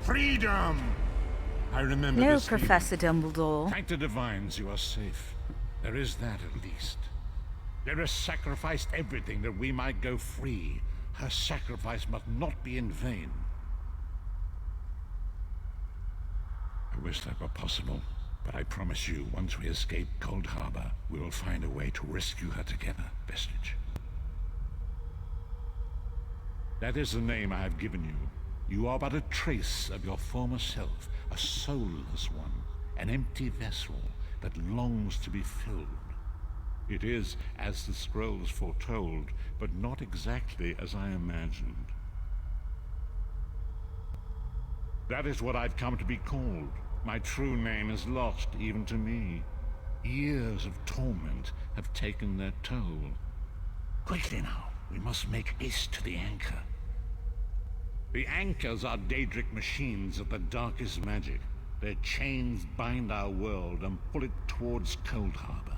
Speaker 5: Freedom! I remember
Speaker 1: Hello,
Speaker 5: this
Speaker 1: Professor Dumbledore.
Speaker 5: Thank the divines you are safe. There is that at least. There has sacrificed everything that we might go free. Her sacrifice must not be in vain. I wish that were possible, but I promise you, once we escape Cold Harbor, we will find a way to rescue her together, Vestige. That is the name I have given you. You are but a trace of your former self, a soulless one, an empty vessel that longs to be filled. It is as the scrolls foretold, but not exactly as I imagined. That is what I've come to be called. My true name is lost even to me. Years of torment have taken their toll. Quickly now, we must make haste to the anchor. The anchors are Daedric machines of the darkest magic. Their chains bind our world and pull it towards Cold Harbor.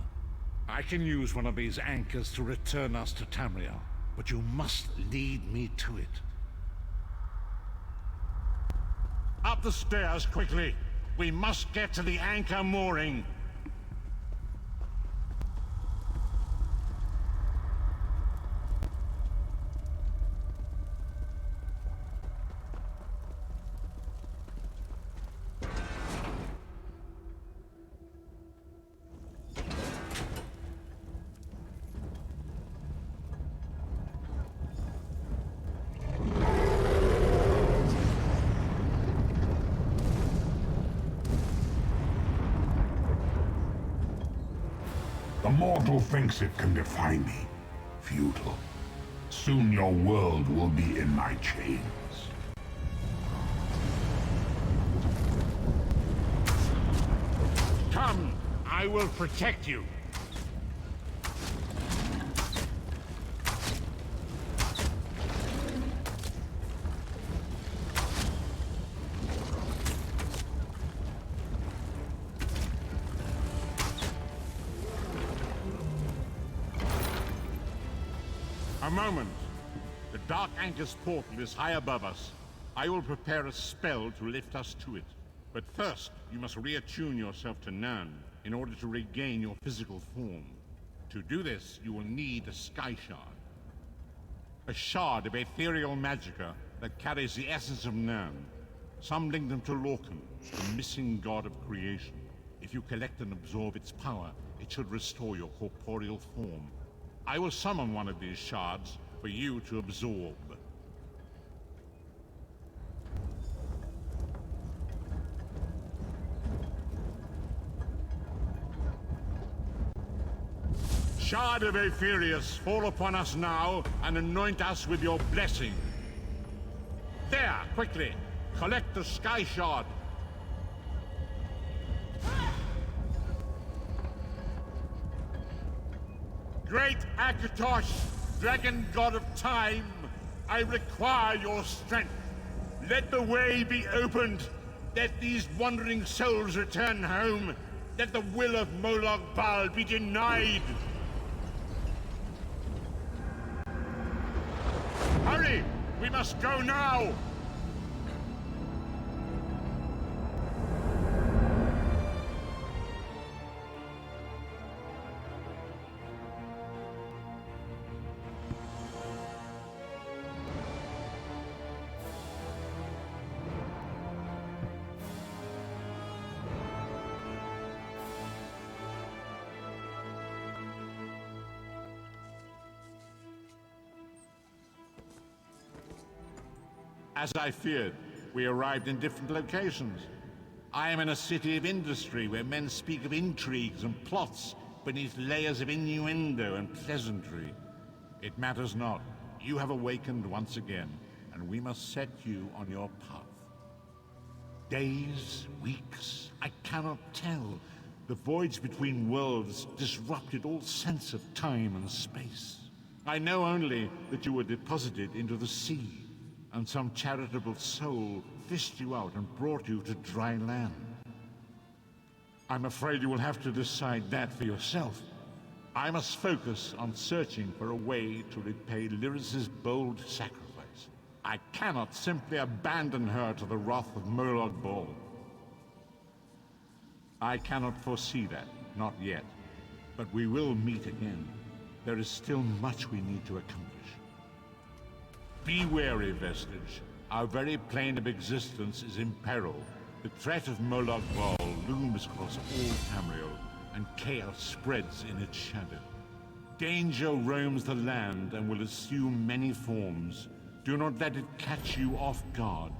Speaker 5: I can use one of these anchors to return us to Tamriel, but you must lead me to it. Up the stairs, quickly! We must get to the anchor mooring!
Speaker 7: The mortal thinks it can defy me. Futile. Soon your world will be in my chains.
Speaker 5: Come! I will protect you! A moment. The Dark Anchor's portal is high above us. I will prepare a spell to lift us to it. But first, you must reattune yourself to Nirn in order to regain your physical form. To do this, you will need a Sky Shard. A shard of ethereal magicka that carries the essence of Nirn. Some link them to Lorcan, the missing god of creation. If you collect and absorb its power, it should restore your corporeal form. I will summon one of these shards for you to absorb. Shard of Aetherius, fall upon us now and anoint us with your blessing. There, quickly! Collect the Sky Shard! Great Akatosh, dragon god of time, I require your strength. Let the way be opened. Let these wandering souls return home. Let the will of Molag Bal be denied. Hurry! We must go now! As I feared, we arrived in different locations. I am in a city of industry where men speak of intrigues and plots beneath layers of innuendo and pleasantry. It matters not. You have awakened once again, and we must set you on your path. Days, weeks, I cannot tell. The voids between worlds disrupted all sense of time and space. I know only that you were deposited into the sea, and some charitable soul fished you out and brought you to dry land. I'm afraid you will have to decide that for yourself. I must focus on searching for a way to repay Lyris's bold sacrifice. I cannot simply abandon her to the wrath of Molag Bal. I cannot foresee that, not yet. But we will meet again. There is still much we need to accomplish. Be wary, Vestige. Our very plane of existence is in peril. The threat of Molag Bal looms across all Tamriel, and chaos spreads in its shadow. Danger roams the land and will assume many forms. Do not let it catch you off guard.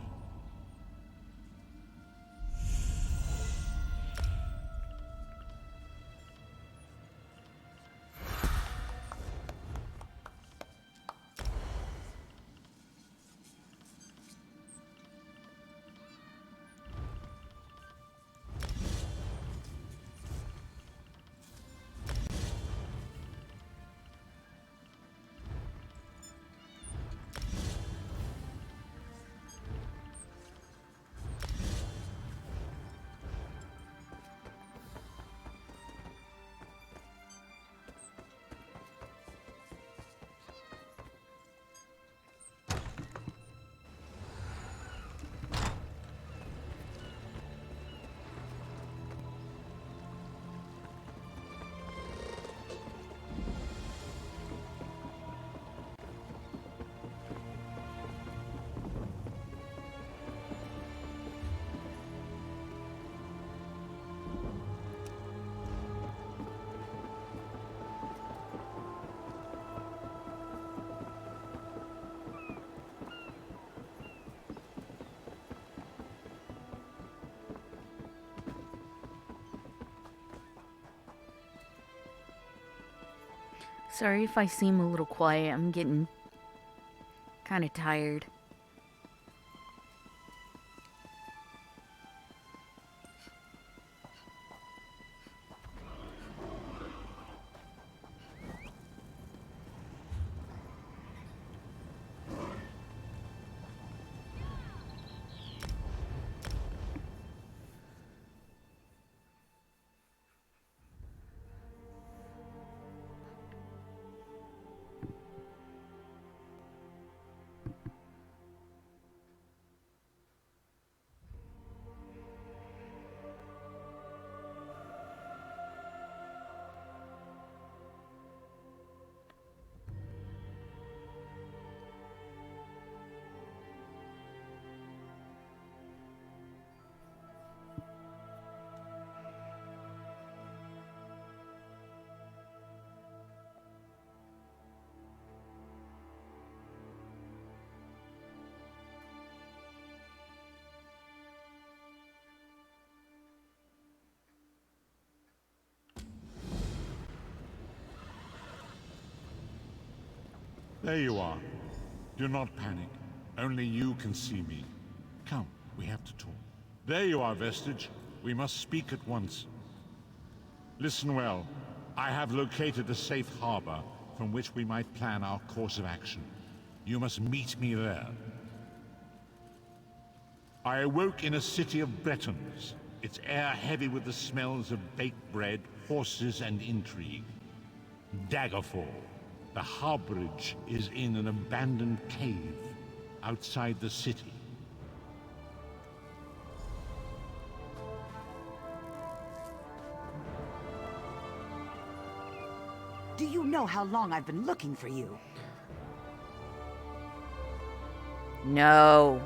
Speaker 1: Sorry if I seem a little quiet. I'm getting kind of tired.
Speaker 5: There you are. Do not panic. Only you can see me. Come, we have to talk. There you are, Vestige. We must speak at once. Listen well. I have located a safe harbor from which we might plan our course of action. You must meet me there. I awoke in a city of Bretons, its air heavy with the smells of baked bread, horses, and intrigue. Daggerfall. The harborage is in an abandoned cave outside the city.
Speaker 10: Do you know how long I've been looking for you?
Speaker 1: No.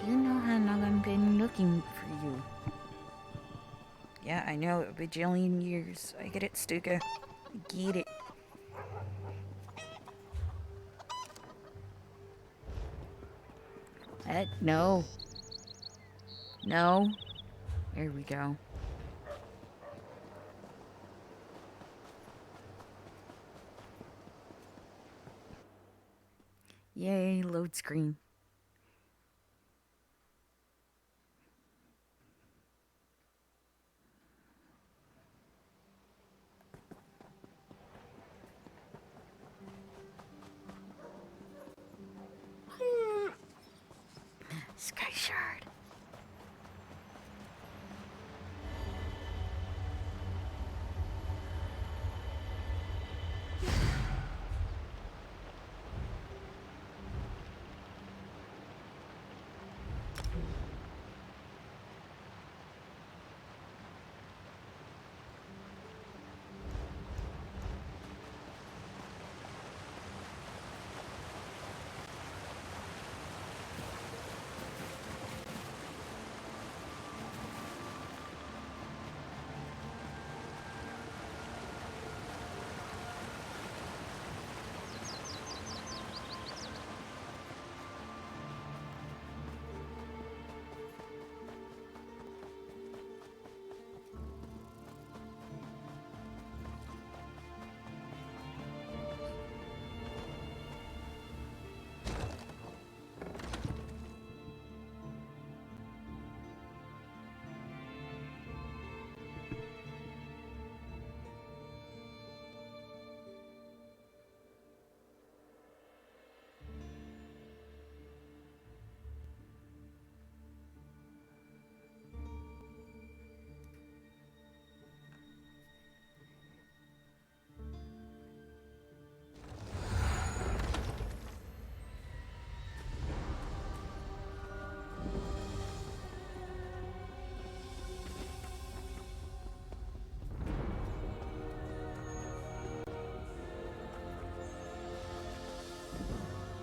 Speaker 1: Do you know how long I've been looking for you? Yeah, I know, a bajillion years. I get it, Stuka. I get it. No. No. There we go. Yay, load screen. Sky Shard.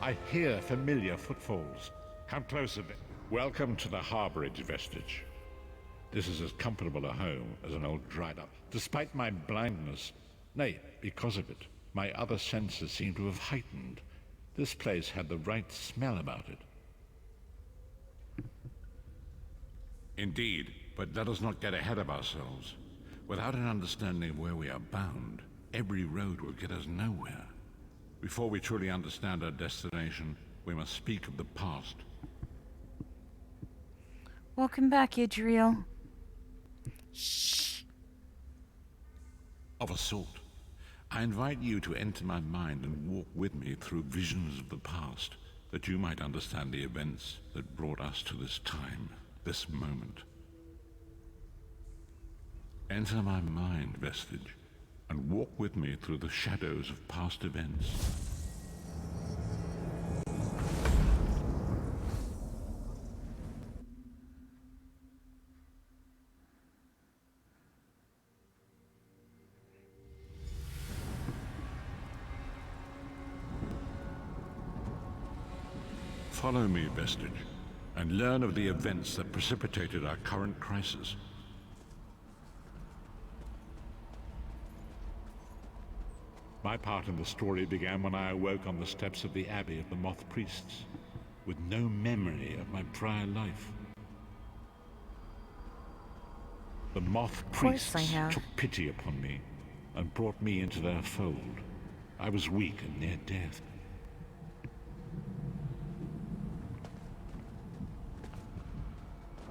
Speaker 5: I hear familiar footfalls. Come closer. Welcome to the harborage, Vestige. This is as comfortable a home as an old dried up. Despite my blindness, nay, because of it, my other senses seem to have heightened. This place had the right smell about it. Indeed, but let us not get ahead of ourselves. Without an understanding of where we are bound, every road will get us nowhere. Before we truly understand our destination, we must speak of the past.
Speaker 1: Welcome back, Idriel. Shh.
Speaker 5: Of a sort. I invite you to enter my mind and walk with me through visions of the past, that you might understand the events that brought us to this time, this moment. Enter my mind, Vestige, and walk with me through the shadows of past events. Follow me, Vestige, and learn of the events that precipitated our current crisis. My part in the story began when I awoke on the steps of the Abbey of the Moth Priests, with no memory of my prior life. The Moth Priests took pity upon me and brought me into their fold. I was weak and near death.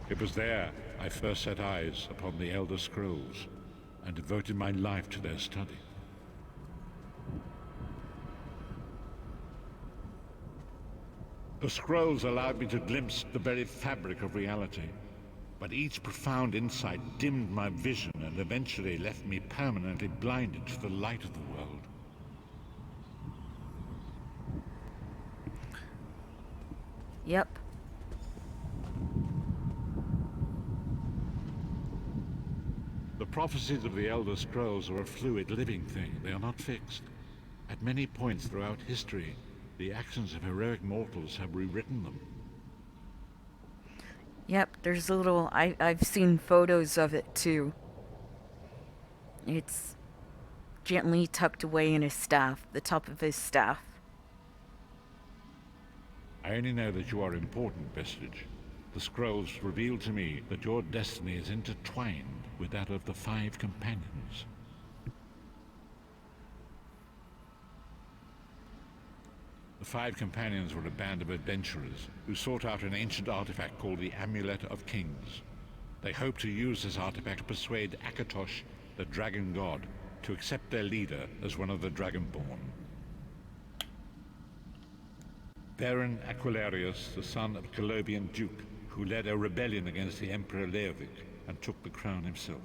Speaker 5: It was there I first set eyes upon the Elder Scrolls and devoted my life to their study. The scrolls allowed me to glimpse the very fabric of reality, but each profound insight dimmed my vision and eventually left me permanently blinded to the light of the world.
Speaker 1: Yep.
Speaker 5: The prophecies of the Elder Scrolls are a fluid, living thing. They are not fixed. At many points throughout history, the actions of heroic mortals have rewritten them.
Speaker 1: Yep, there's a little... I've seen photos of it, too. It's gently tucked away in his staff, the top of his staff.
Speaker 5: I only know that you are important, Vestige. The scrolls reveal to me that your destiny is intertwined with that of the Five Companions. The Five Companions were a band of adventurers who sought out an ancient artifact called the Amulet of Kings. They hoped to use this artifact to persuade Akatosh, the Dragon God, to accept their leader as one of the Dragonborn. Varen Aquilarius, the son of Colobian Duke, who led a rebellion against the Emperor Leovic and took the crown himself.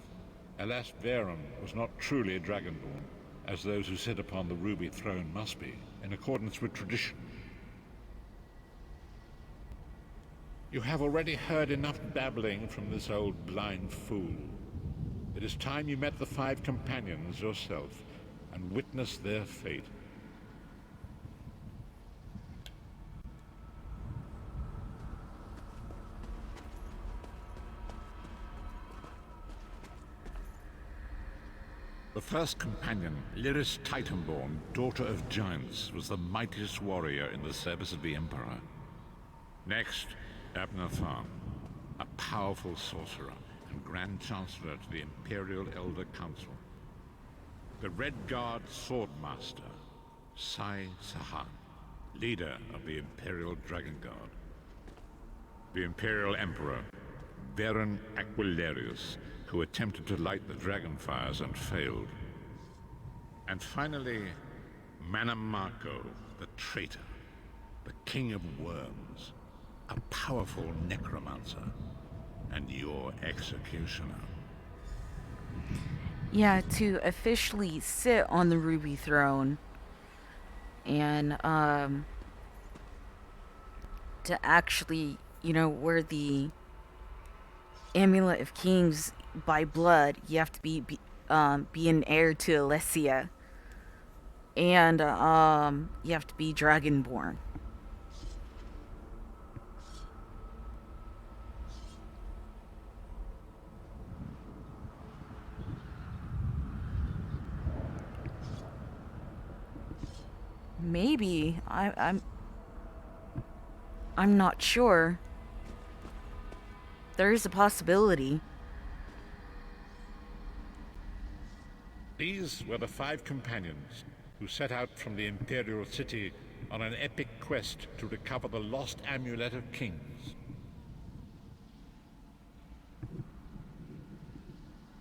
Speaker 5: Alas, Varen was not truly a Dragonborn, as those who sit upon the Ruby Throne must be, in accordance with tradition. You have already heard enough babbling from this old blind fool. It is time you met the Five Companions yourself and witnessed their fate. The first companion, Lyris Titanborn, daughter of giants, was the mightiest warrior in the service of the Emperor. Next, Abnathan, a powerful sorcerer and Grand Chancellor to the Imperial Elder Council. The Red Guard Swordmaster, Sai Sahan, leader of the Imperial Dragon Guard. The Imperial Emperor, Varen Aquilarius, who attempted to light the dragon fires and failed. And finally, Manamako, the traitor, the king of worms, a powerful necromancer, and your executioner.
Speaker 1: Yeah, to officially sit on the Ruby Throne and to actually, you know, wear the Amulet of Kings by blood, you have to be an heir to Alessia, and you have to be Dragonborn. Maybe I'm not sure. There is a possibility.
Speaker 5: These were the Five Companions who set out from the Imperial City on an epic quest to recover the lost Amulet of Kings.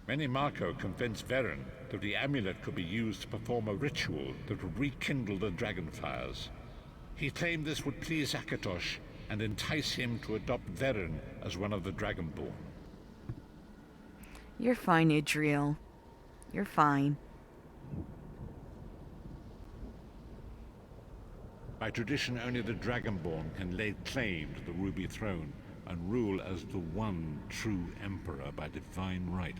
Speaker 5: Manamako convinced Varen that the amulet could be used to perform a ritual that would rekindle the dragon fires. He claimed this would please Akatosh and entice him to adopt Varen as one of the Dragonborn.
Speaker 1: You're fine, Idriel. You're fine.
Speaker 5: By tradition, only the Dragonborn can lay claim to the Ruby Throne and rule as the one true Emperor by divine right.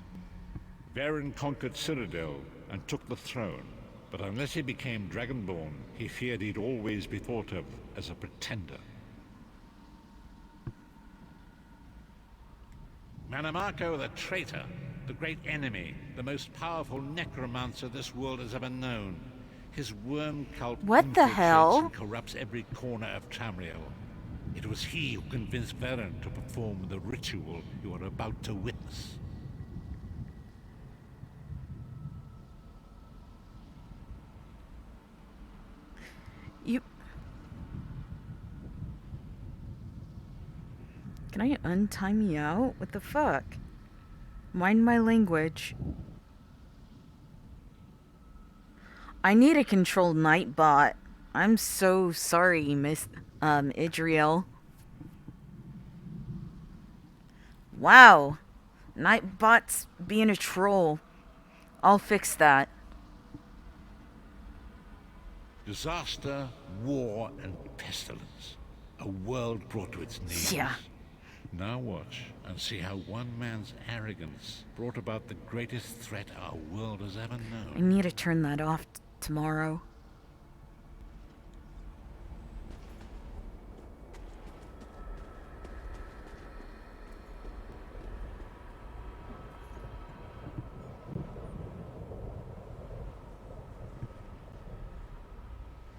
Speaker 5: Varen conquered Cyrodiil and took the throne, but unless he became Dragonborn, he feared he'd always be thought of as a pretender. Manamako the traitor, the great enemy, the most powerful necromancer this world has ever known. His worm cult
Speaker 1: what the hell?
Speaker 5: And corrupts every corner of Tamriel. It was he who convinced Varen to perform the ritual you are about to witness.
Speaker 1: You... Can I untie me out? What the fuck? Mind my language. I need a controlled Nightbot. I'm so sorry, Miss... Idriel. Wow. Nightbot's being a troll. I'll fix that.
Speaker 17: Disaster, war, and pestilence. A world brought to its knees.
Speaker 1: Yeah.
Speaker 17: Now watch and see how one man's arrogance brought about the greatest threat our world has ever known.
Speaker 1: I need to turn that off tomorrow.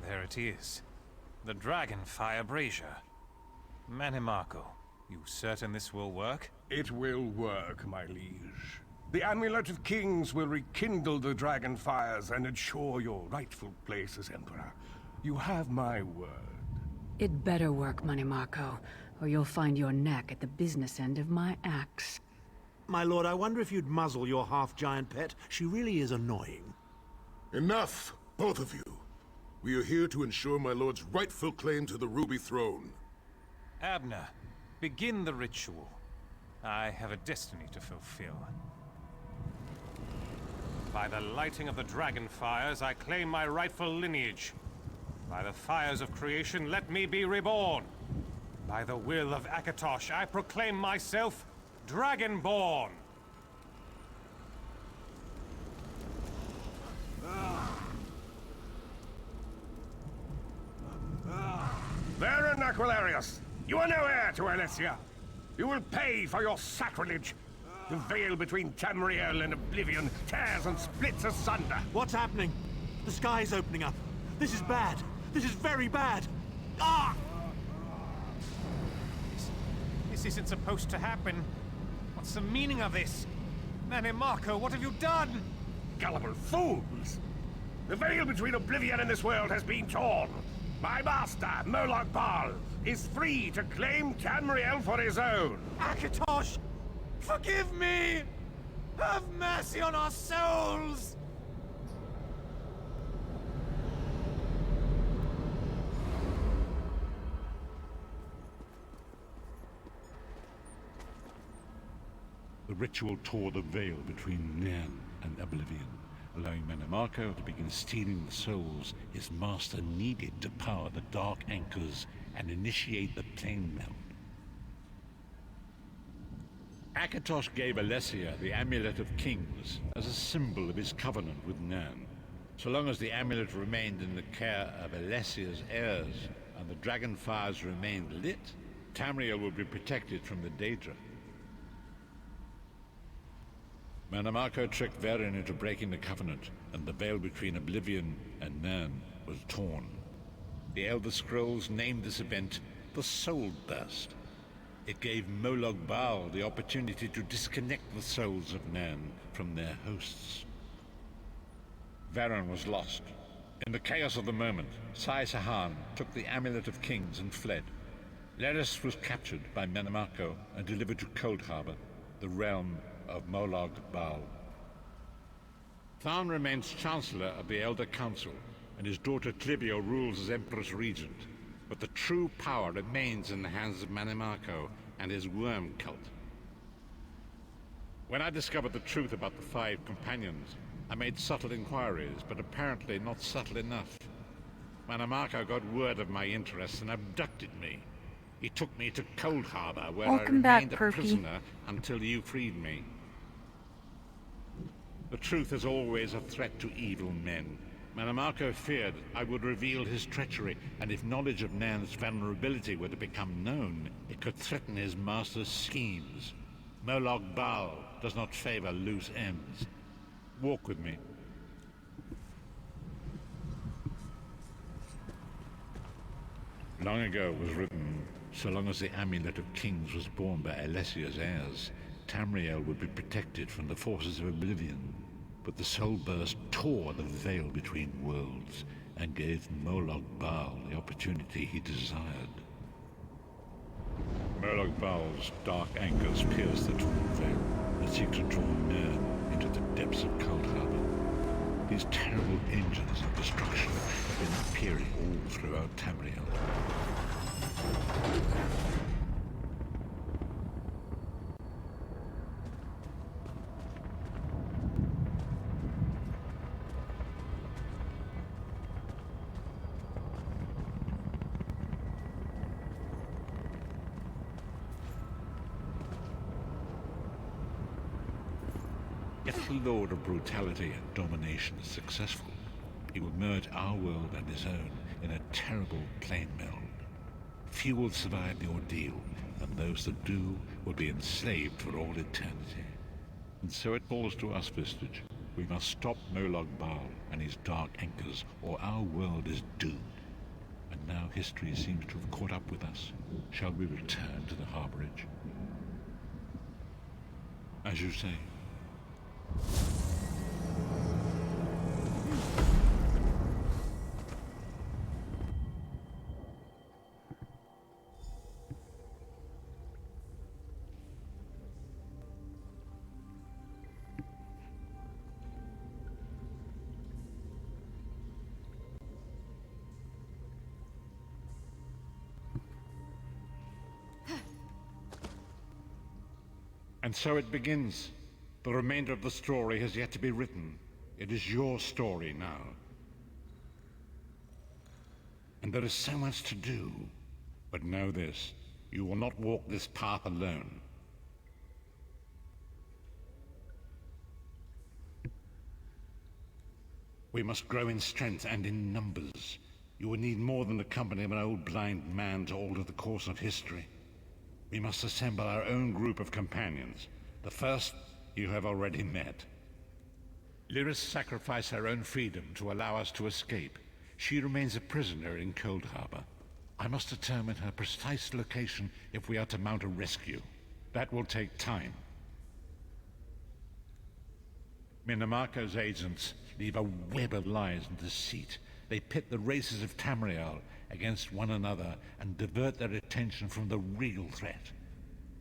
Speaker 18: There it is. The Dragonfire Brazier. Manimarco, you certain this will work?
Speaker 19: It will work, my liege. The Amulet of Kings will rekindle the dragon fires and ensure your rightful place as Emperor. You have my word.
Speaker 14: It better work, Manimarco, or you'll find your neck at the business end of my axe.
Speaker 20: My lord, I wonder if you'd muzzle your half-giant pet. She really is annoying.
Speaker 21: Enough, both of you. We are here to ensure my lord's rightful claim to the Ruby Throne.
Speaker 18: Abner, begin the ritual. I have a destiny to fulfill. By the lighting of the dragon fires, I claim my rightful lineage. By the fires of creation, let me be reborn. By the will of Akatosh, I proclaim myself Dragonborn.
Speaker 19: Baron Aquilarius, you are no heir to Alessia. You will pay for your sacrilege. The veil between Tamriel and Oblivion tears and splits asunder.
Speaker 20: What's happening? The sky's opening up. This is bad. This is very bad. Ah!
Speaker 18: This isn't supposed to happen. What's the meaning of this? Manimarco, what have you done?
Speaker 19: Gullible fools! The veil between Oblivion and this world has been torn. My master, Molag Bal, is free to claim Tamriel for his own.
Speaker 18: Akatosh! Forgive me! Have mercy on our souls!
Speaker 17: The ritual tore the veil between Nan and Oblivion, allowing Manimarco to begin stealing the souls his master needed to power the Dark Anchors and initiate the plane melt. Akatosh gave Alessia the Amulet of Kings as a symbol of his covenant with Nan. So long as the amulet remained in the care of Alessia's heirs and the dragon fires remained lit, Tamriel would be protected from the Daedra. Manimarco tricked Varen into breaking the covenant, and the veil between Oblivion and Nan was torn. The Elder Scrolls named this event the Soul Burst. It gave Molag Bal the opportunity to disconnect the souls of Nan from their hosts. Varen was lost. In the chaos of the moment, Sai Sahan took the Amulet of Kings and fled. Leris was captured by Manimarco and delivered to Cold Harbor, the realm of Molag Bal. Tharn remains Chancellor of the Elder Council, and his daughter Clibio rules as Empress Regent. But the true power remains in the hands of Manimarco and his worm cult. When I discovered the truth about the 5 companions, I made subtle inquiries, but apparently not subtle enough. Manimarco got word of my interests and abducted me. He took me to Cold Harbor, where I remained a prisoner until you freed me. The truth is always a threat to evil men. Manimarco feared I would reveal his treachery, and if knowledge of Nan's vulnerability were to become known, it could threaten his master's schemes. Molag Bal does not favor loose ends. Walk with me. Long ago it was written, so long as the Amulet of Kings was borne by Alessia's heirs, Tamriel would be protected from the forces of Oblivion. But the Soul Burst tore the veil between worlds and gave Molag Bal the opportunity he desired. Molag Bal's dark anchors pierce the torn veil and seek to draw Nan into the depths of Cold Harbor. These terrible engines of destruction have been appearing all throughout Tamriel. If the Lord of Brutality and Domination is successful, he will merge our world and his own in a terrible plane meld. Few will survive the ordeal, and those that do will be enslaved for all eternity. And so it falls to us, Vistage. We must stop Molag Bal and his Dark Anchors, or our world is doomed. And now history seems to have caught up with us. Shall we return to the harborage? As you say. And so it begins. The remainder of the story has yet to be written. It is your story now. And there is so much to do. But know this, you will not walk this path alone. We must grow in strength and in numbers. You will need more than the company of an old blind man to alter the course of history. We must assemble our own group of companions. The first you have already met. Lyris sacrificed her own freedom to allow us to escape. She remains a prisoner in Cold Harbor. I must determine her precise location if we are to mount a rescue. That will take time. Minamarko's agents leave a web of lies and deceit. They pit the races of Tamriel against one another and divert their attention from the real threat.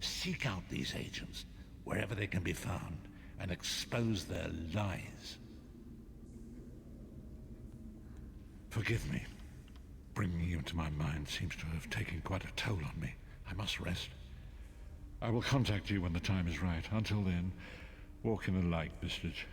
Speaker 17: Seek out these agents, wherever they can be found, and expose their lies. Forgive me. Bringing you into my mind seems to have taken quite a toll on me. I must rest. I will contact you when the time is right. Until then, walk in the light, Vistage.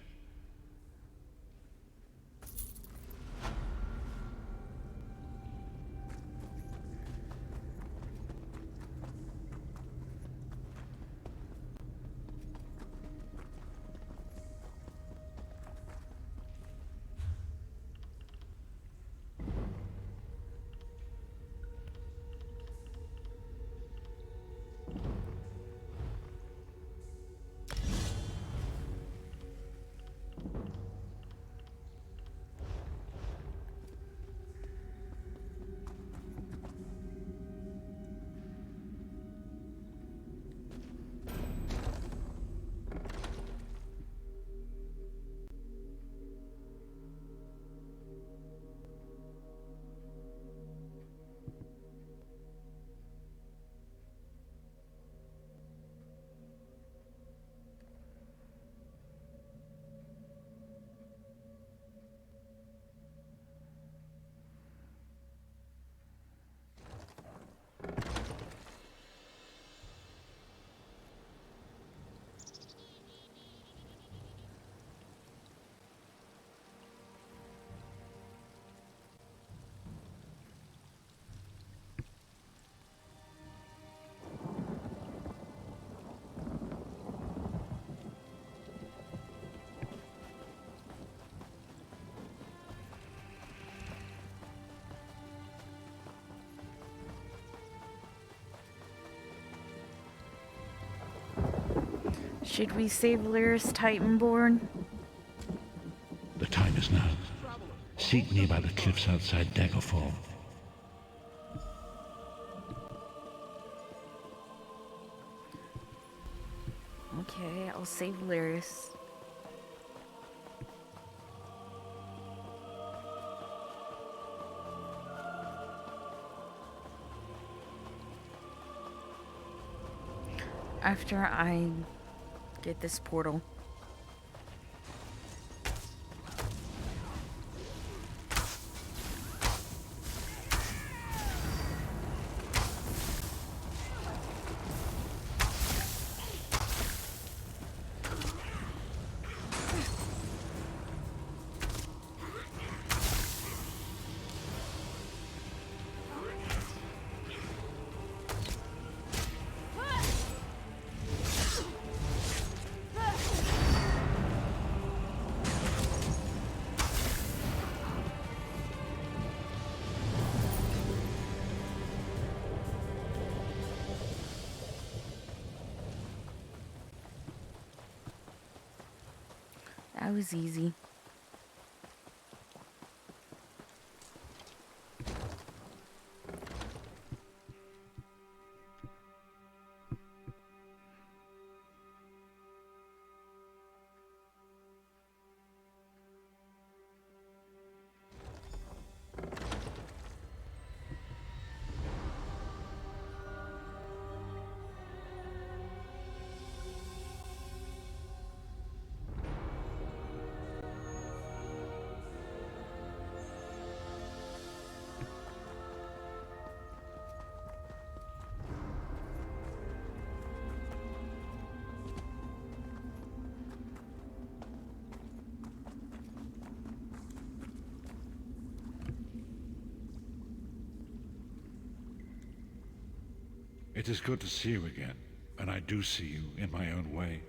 Speaker 1: Should we save Lyris Titanborn?
Speaker 17: The time is now. Seek me by the cliffs outside Daggerfall.
Speaker 1: Okay, I'll save Lyris. After I get this portal. That was easy.
Speaker 17: It is good to see you again, and I do see you in my own way.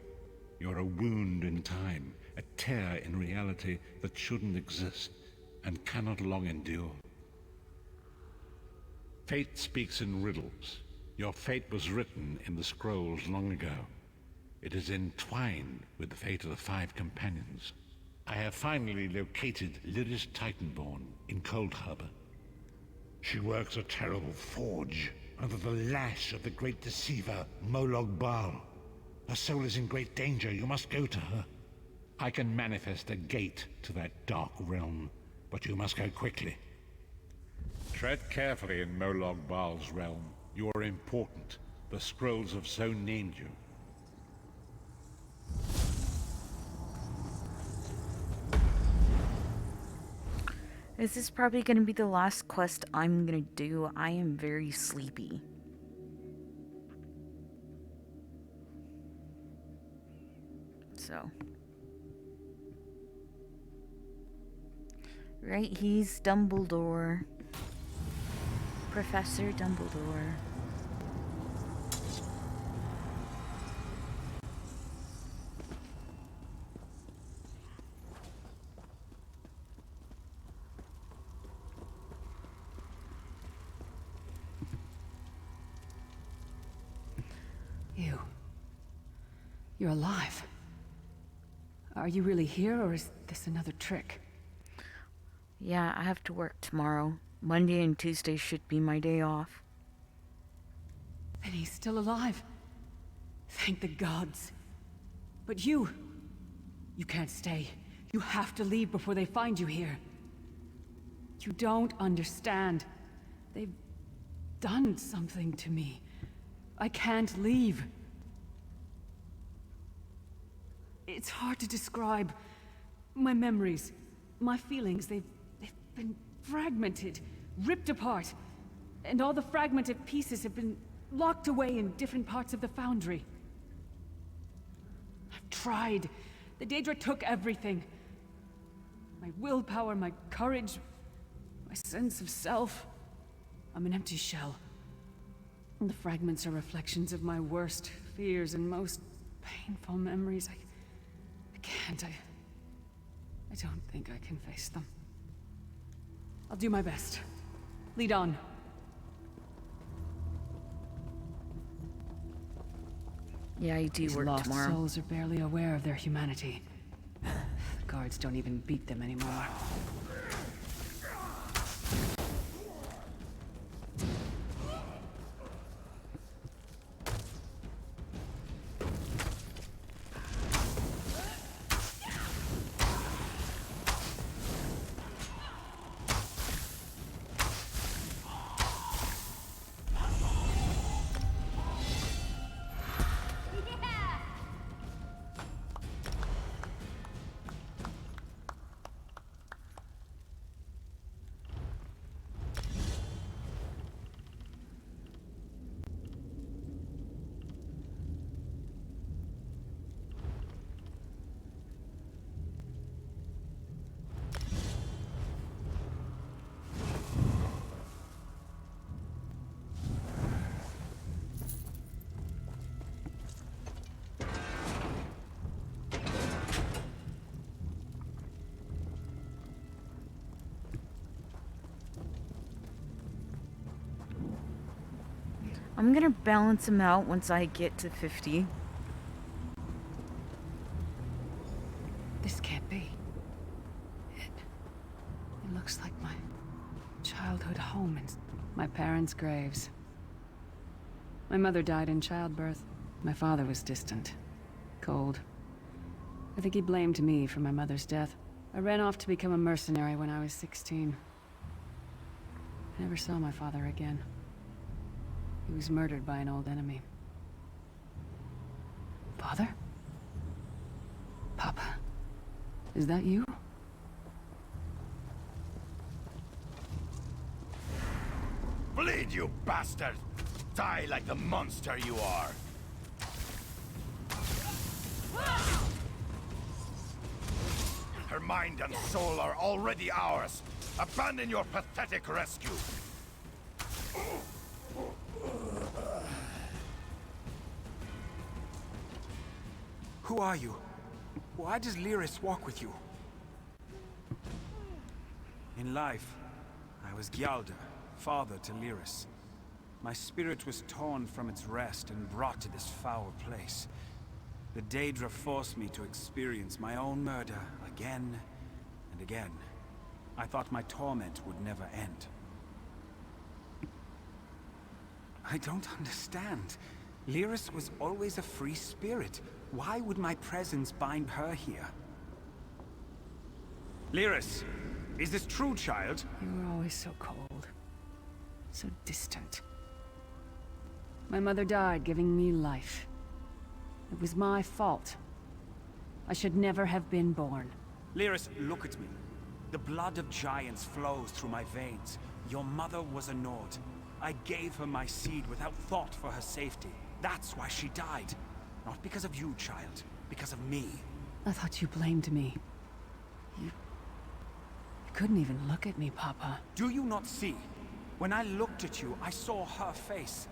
Speaker 17: You're a wound in time, a tear in reality that shouldn't exist and cannot long endure. Fate speaks in riddles. Your fate was written in the scrolls long ago. It is entwined with the fate of the 5 companions. I have finally located Lyris Titanborn in Cold Harbor. She works a terrible forge under the lash of the great deceiver, Molag Bal. Her soul is in great danger. You must go to her. I can manifest a gate to that dark realm, but you must go quickly. Tread carefully in Molag Bal's realm. You are important. The scrolls have so named you.
Speaker 1: This is probably going to be the last quest I'm going to do. I am very sleepy. So. Right, he's Dumbledore. Professor Dumbledore.
Speaker 14: You're alive. Are you really here, or is this another trick?
Speaker 1: Yeah, I have to work tomorrow. Monday and Tuesday should be my day off.
Speaker 14: And he's still alive. Thank the gods. But you can't stay. You have to leave before they find you here. You don't understand. They've done something to me. I can't leave. It's hard to describe. My memories, my feelings, they've been fragmented, ripped apart. And all the fragmented pieces have been locked away in different parts of the Foundry. I've tried. The Daedra took everything. My willpower, my courage, my sense of self. I'm an empty shell. And the fragments are reflections of my worst fears and most painful memories. I can't. I don't think I can face them. I'll do my best. Lead on.
Speaker 1: Yeah, I do work
Speaker 14: lost
Speaker 1: tomorrow.
Speaker 14: Souls are barely aware of their humanity. The guards don't even beat them anymore.
Speaker 1: I'm gonna balance him out once I get to 50.
Speaker 14: This can't be. parents' graves. My mother died in childbirth. My father was distant. Cold. I think he blamed me for my mother's death. I ran off to become a mercenary when I was 16. I never saw my father again. He was murdered by an old enemy. Father? Papa? Is that you?
Speaker 15: Bleed, you bastard! Die like the monster you are! Her mind and soul are already ours. Abandon your pathetic rescue.
Speaker 4: Who are you? Why does Lyris walk with you? In life, I was Gyalda, father to Lyris. My spirit was torn from its rest and brought to this foul place. The Daedra forced me to experience my own murder again and again. I thought my torment would never end. I don't understand. Lyris was always a free spirit. Why would my presence bind her here? Lyris, is this true, child?
Speaker 14: You were always so cold. So distant. My mother died giving me life. It was my fault. I should never have been born.
Speaker 4: Lyris, look at me. The blood of giants flows through my veins. Your mother was a Nord. I gave her my seed without thought for her safety. That's why she died. Not because of you, child. Because of me.
Speaker 14: I thought you blamed me. You couldn't even look at me, Papa.
Speaker 4: Do you not see? When I looked at you, I saw her face.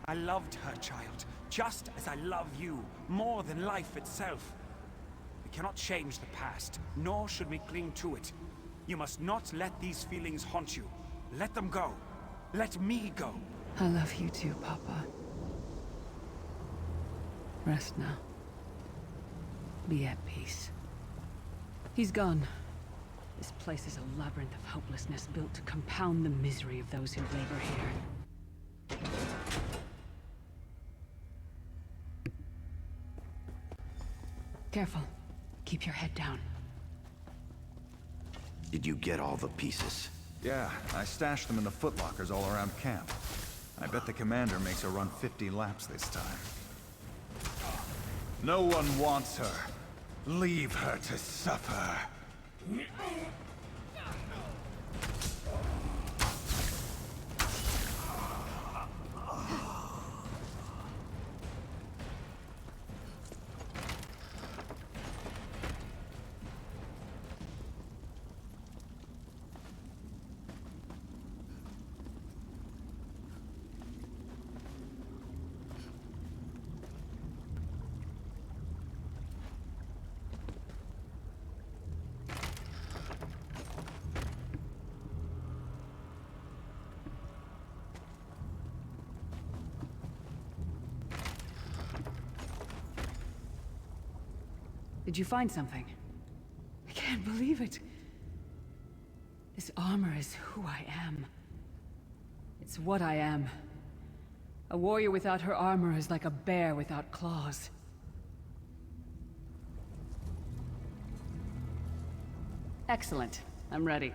Speaker 4: I loved her, child. Just as I love you, more than life itself. We cannot change the past, nor should we cling to it. You must not let these feelings haunt you. Let them go. Let me go.
Speaker 14: I love you too, Papa. Rest now. Be at peace. He's gone. This place is a labyrinth of hopelessness built to compound the misery of those who labor here. Careful. Keep your head down.
Speaker 15: Did you get all the pieces?
Speaker 22: Yeah, I stashed them in the footlockers all around camp. I bet the commander makes her run 50 laps this time. No one wants her. Leave her to suffer.
Speaker 14: Did you find something? I can't believe it. This armor is who I am. It's what I am. A warrior without her armor is like a bear without claws. Excellent. I'm ready.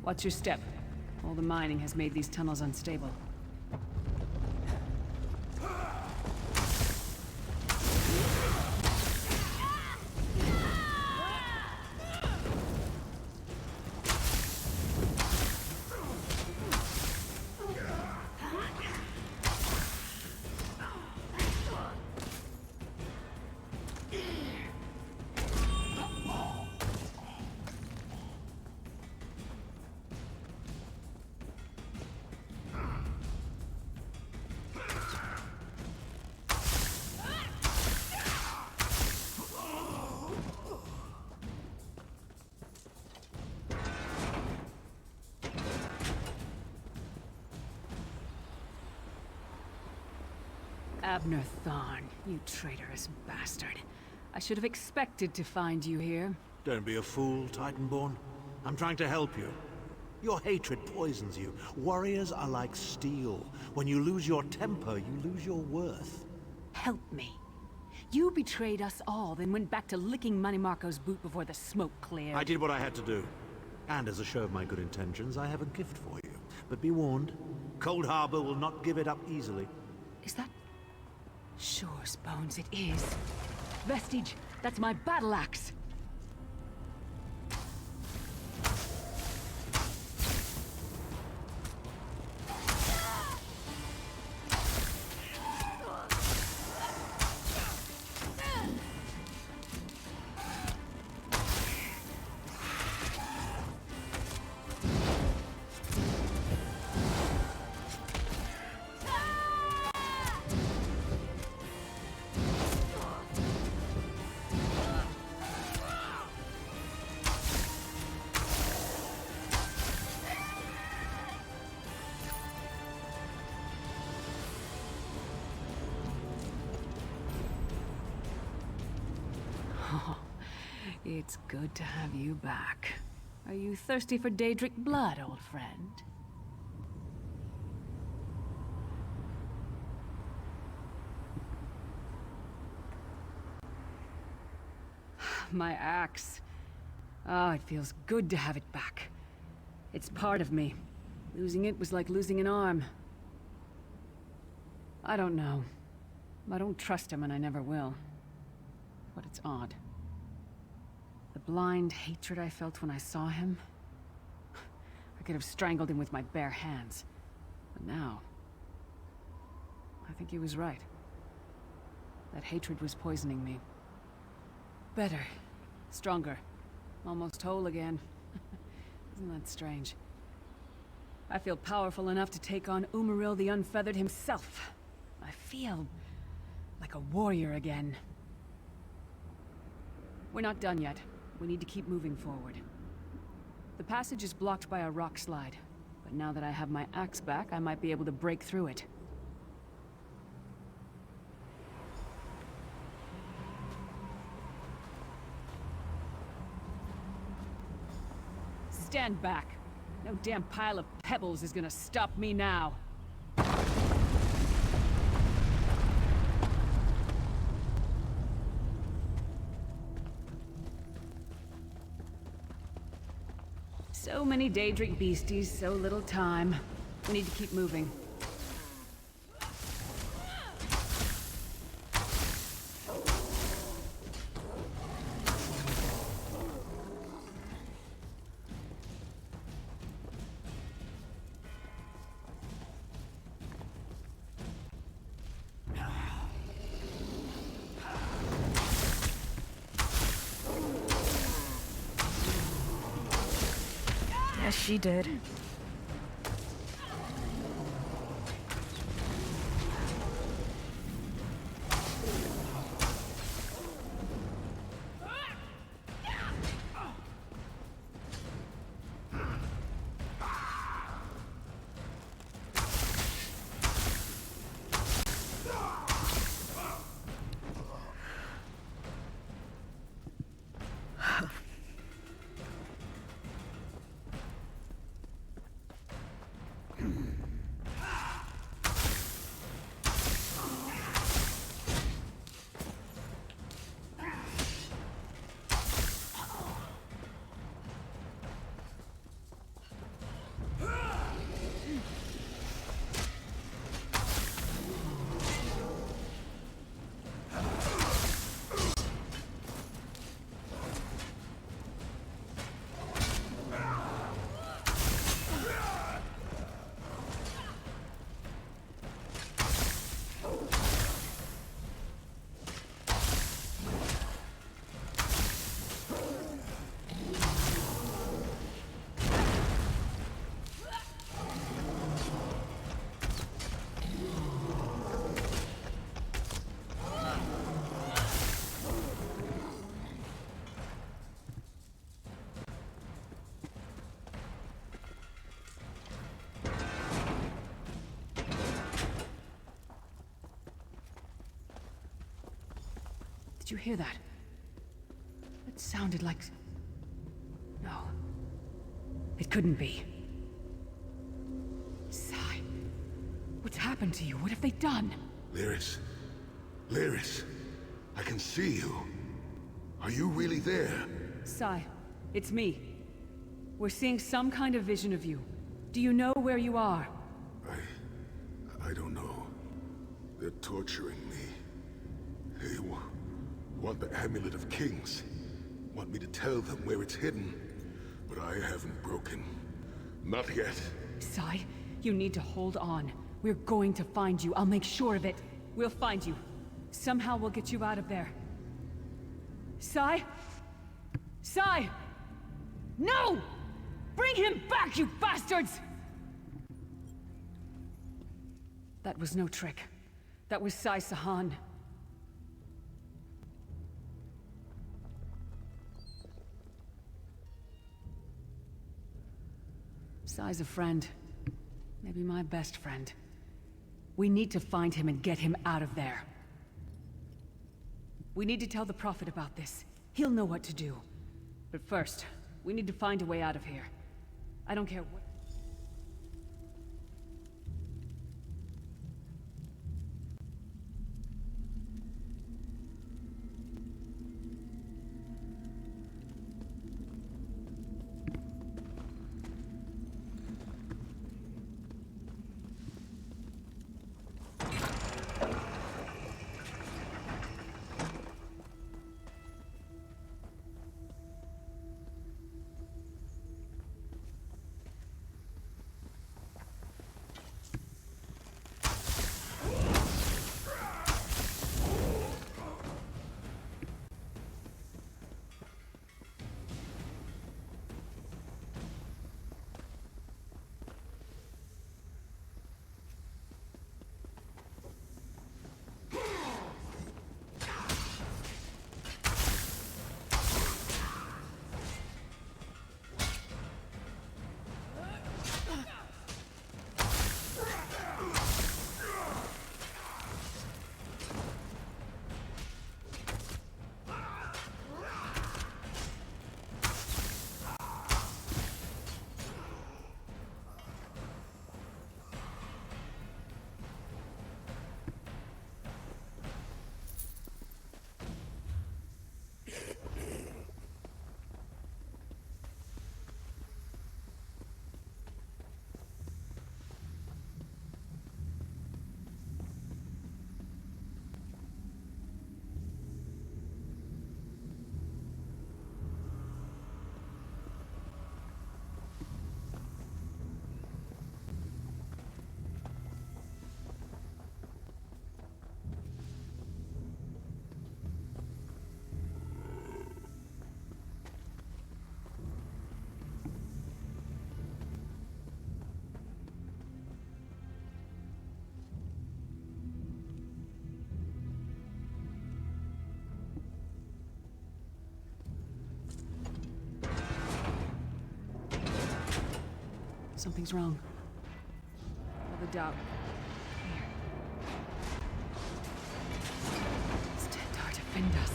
Speaker 14: Watch your step. All the mining has made these tunnels unstable. Abner Thorn, you traitorous bastard. I should have expected to find you here.
Speaker 20: Don't be a fool, Titanborn. I'm trying to help you. Your hatred poisons you. Warriors are like steel. When you lose your temper, you lose your worth.
Speaker 14: Help me. You betrayed us all, then went back to licking Manimarco's boot before the smoke cleared.
Speaker 20: I did what I had to do. And as a show of my good intentions, I have a gift for you. But be warned, Cold Harbor will not give it up easily.
Speaker 14: Is that... Shore's bones, it is. Vestige, that's my battle axe. It's good to have you back. Are you thirsty for Daedric blood, old friend? My axe. Oh, it feels good to have it back. It's part of me. Losing it was like losing an arm. I don't know. I don't trust him and I never will. But it's odd. The blind hatred I felt when I saw him... I could have strangled him with my bare hands. But now... I think he was right. That hatred was poisoning me. Better. Stronger. Almost whole again. Isn't that strange? I feel powerful enough to take on Umaril the Unfeathered himself. I feel... like a warrior again. We're not done yet. We need to keep moving forward. The passage is blocked by a rock slide, but now that I have my axe back, I might be able to break through it. Stand back. No damn pile of pebbles is gonna stop me now. So many Daedric beasties, so little time. We need to keep moving.
Speaker 1: Yes, she did.
Speaker 14: Did you hear that? sounded like... No. It couldn't be. Sai, what's happened to you? What have they done?
Speaker 21: Lyris. Lyris. I can see you. Are you really there?
Speaker 14: Sai, it's me. We're seeing some kind of vision of you. Do you know where you are?
Speaker 21: I don't know. They're torturing me. They want the Amulet of Kings. Want me to tell them where it's hidden. But I haven't broken. Not yet.
Speaker 14: Sai, you need to hold on. We're going to find you. I'll make sure of it. We'll find you. Somehow we'll get you out of there. Sai? Sai! No! Bring him back, you bastards! That was no trick. That was Sai Sahan. Sai's a friend. Maybe my best friend. We need to find him and get him out of there. We need to tell the Prophet about this. He'll know what to do. But first, we need to find a way out of here. I don't care what... Something's wrong. Have a doubt. Here. Stendarr, defend us.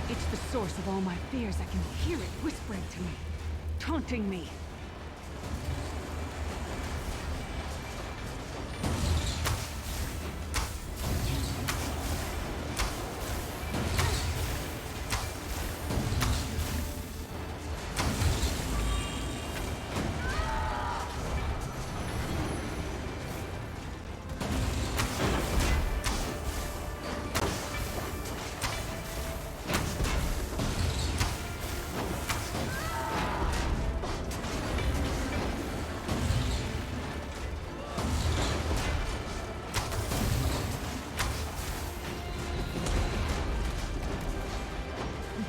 Speaker 14: It's the source of all my fears. I can hear it whispering to me, taunting me.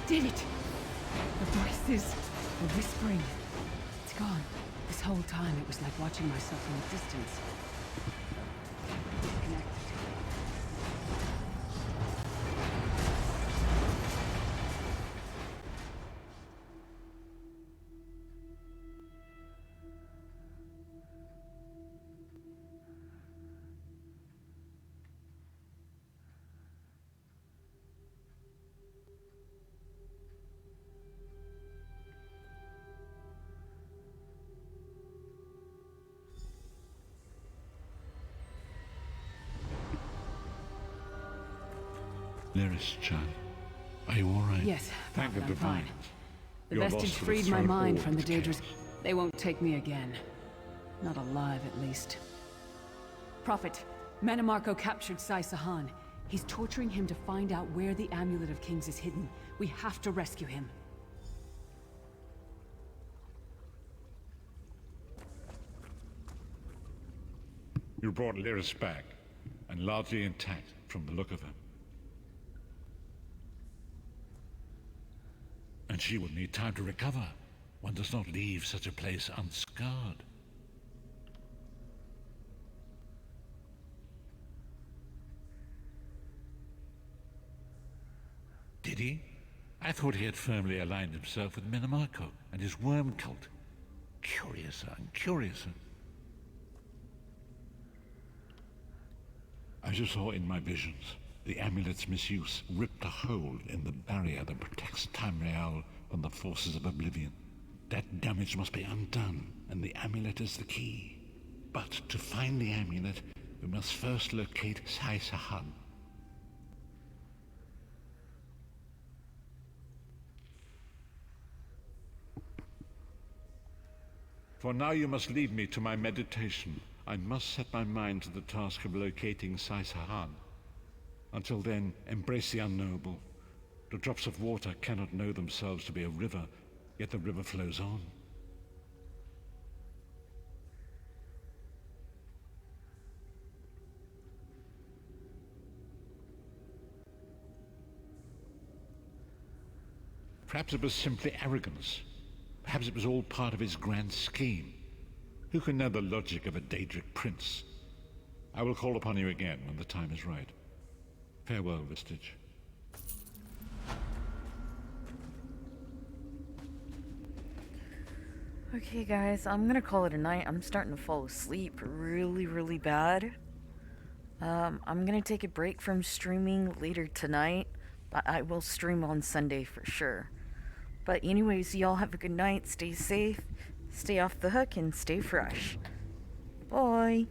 Speaker 14: Did it! The voices, the whispering. It's gone. This whole time it was like watching myself from a distance. Disconnected.
Speaker 17: Lyris, child. Are you all right?
Speaker 14: Yes,
Speaker 17: Thank the
Speaker 14: I'm
Speaker 17: divine.
Speaker 14: fine. The
Speaker 17: Your
Speaker 14: vestige
Speaker 17: loss will
Speaker 14: freed my
Speaker 17: throw
Speaker 14: mind
Speaker 17: all
Speaker 14: from the
Speaker 17: into
Speaker 14: Daedrus.
Speaker 17: chaos.
Speaker 14: They won't take me again. Not alive, at least. Prophet, Manamarco captured Sai Sahan. He's torturing him to find out where the Amulet of Kings is hidden. We have to rescue him.
Speaker 17: You brought Lyris back, and largely intact from the look of her. And she will need time to recover. One does not leave such a place unscarred. Did he? I thought he had firmly aligned himself with Manamarco and his worm cult. Curiouser and curiouser. As you saw in my visions, the amulet's misuse ripped a hole in the barrier that protects Tamriel from the forces of oblivion. That damage must be undone, and the amulet is the key. But to find the amulet, we must first locate Sai Sahan. For now you must leave me to my meditation. I must set my mind to the task of locating Sai Sahan. Until then, embrace the unknowable. The drops of water cannot know themselves to be a river, yet the river flows on. Perhaps it was simply arrogance. Perhaps it was all part of his grand scheme. Who can know the logic of a Daedric prince? I will call upon you again when the time is right. Farewell, Vestige.
Speaker 1: Okay, guys, I'm gonna call it a night. I'm starting to fall asleep really bad. I'm gonna take a break from streaming later tonight, but I will stream on Sunday for sure. But anyways, y'all have a good night, stay safe, stay off the hook, and stay fresh. Bye!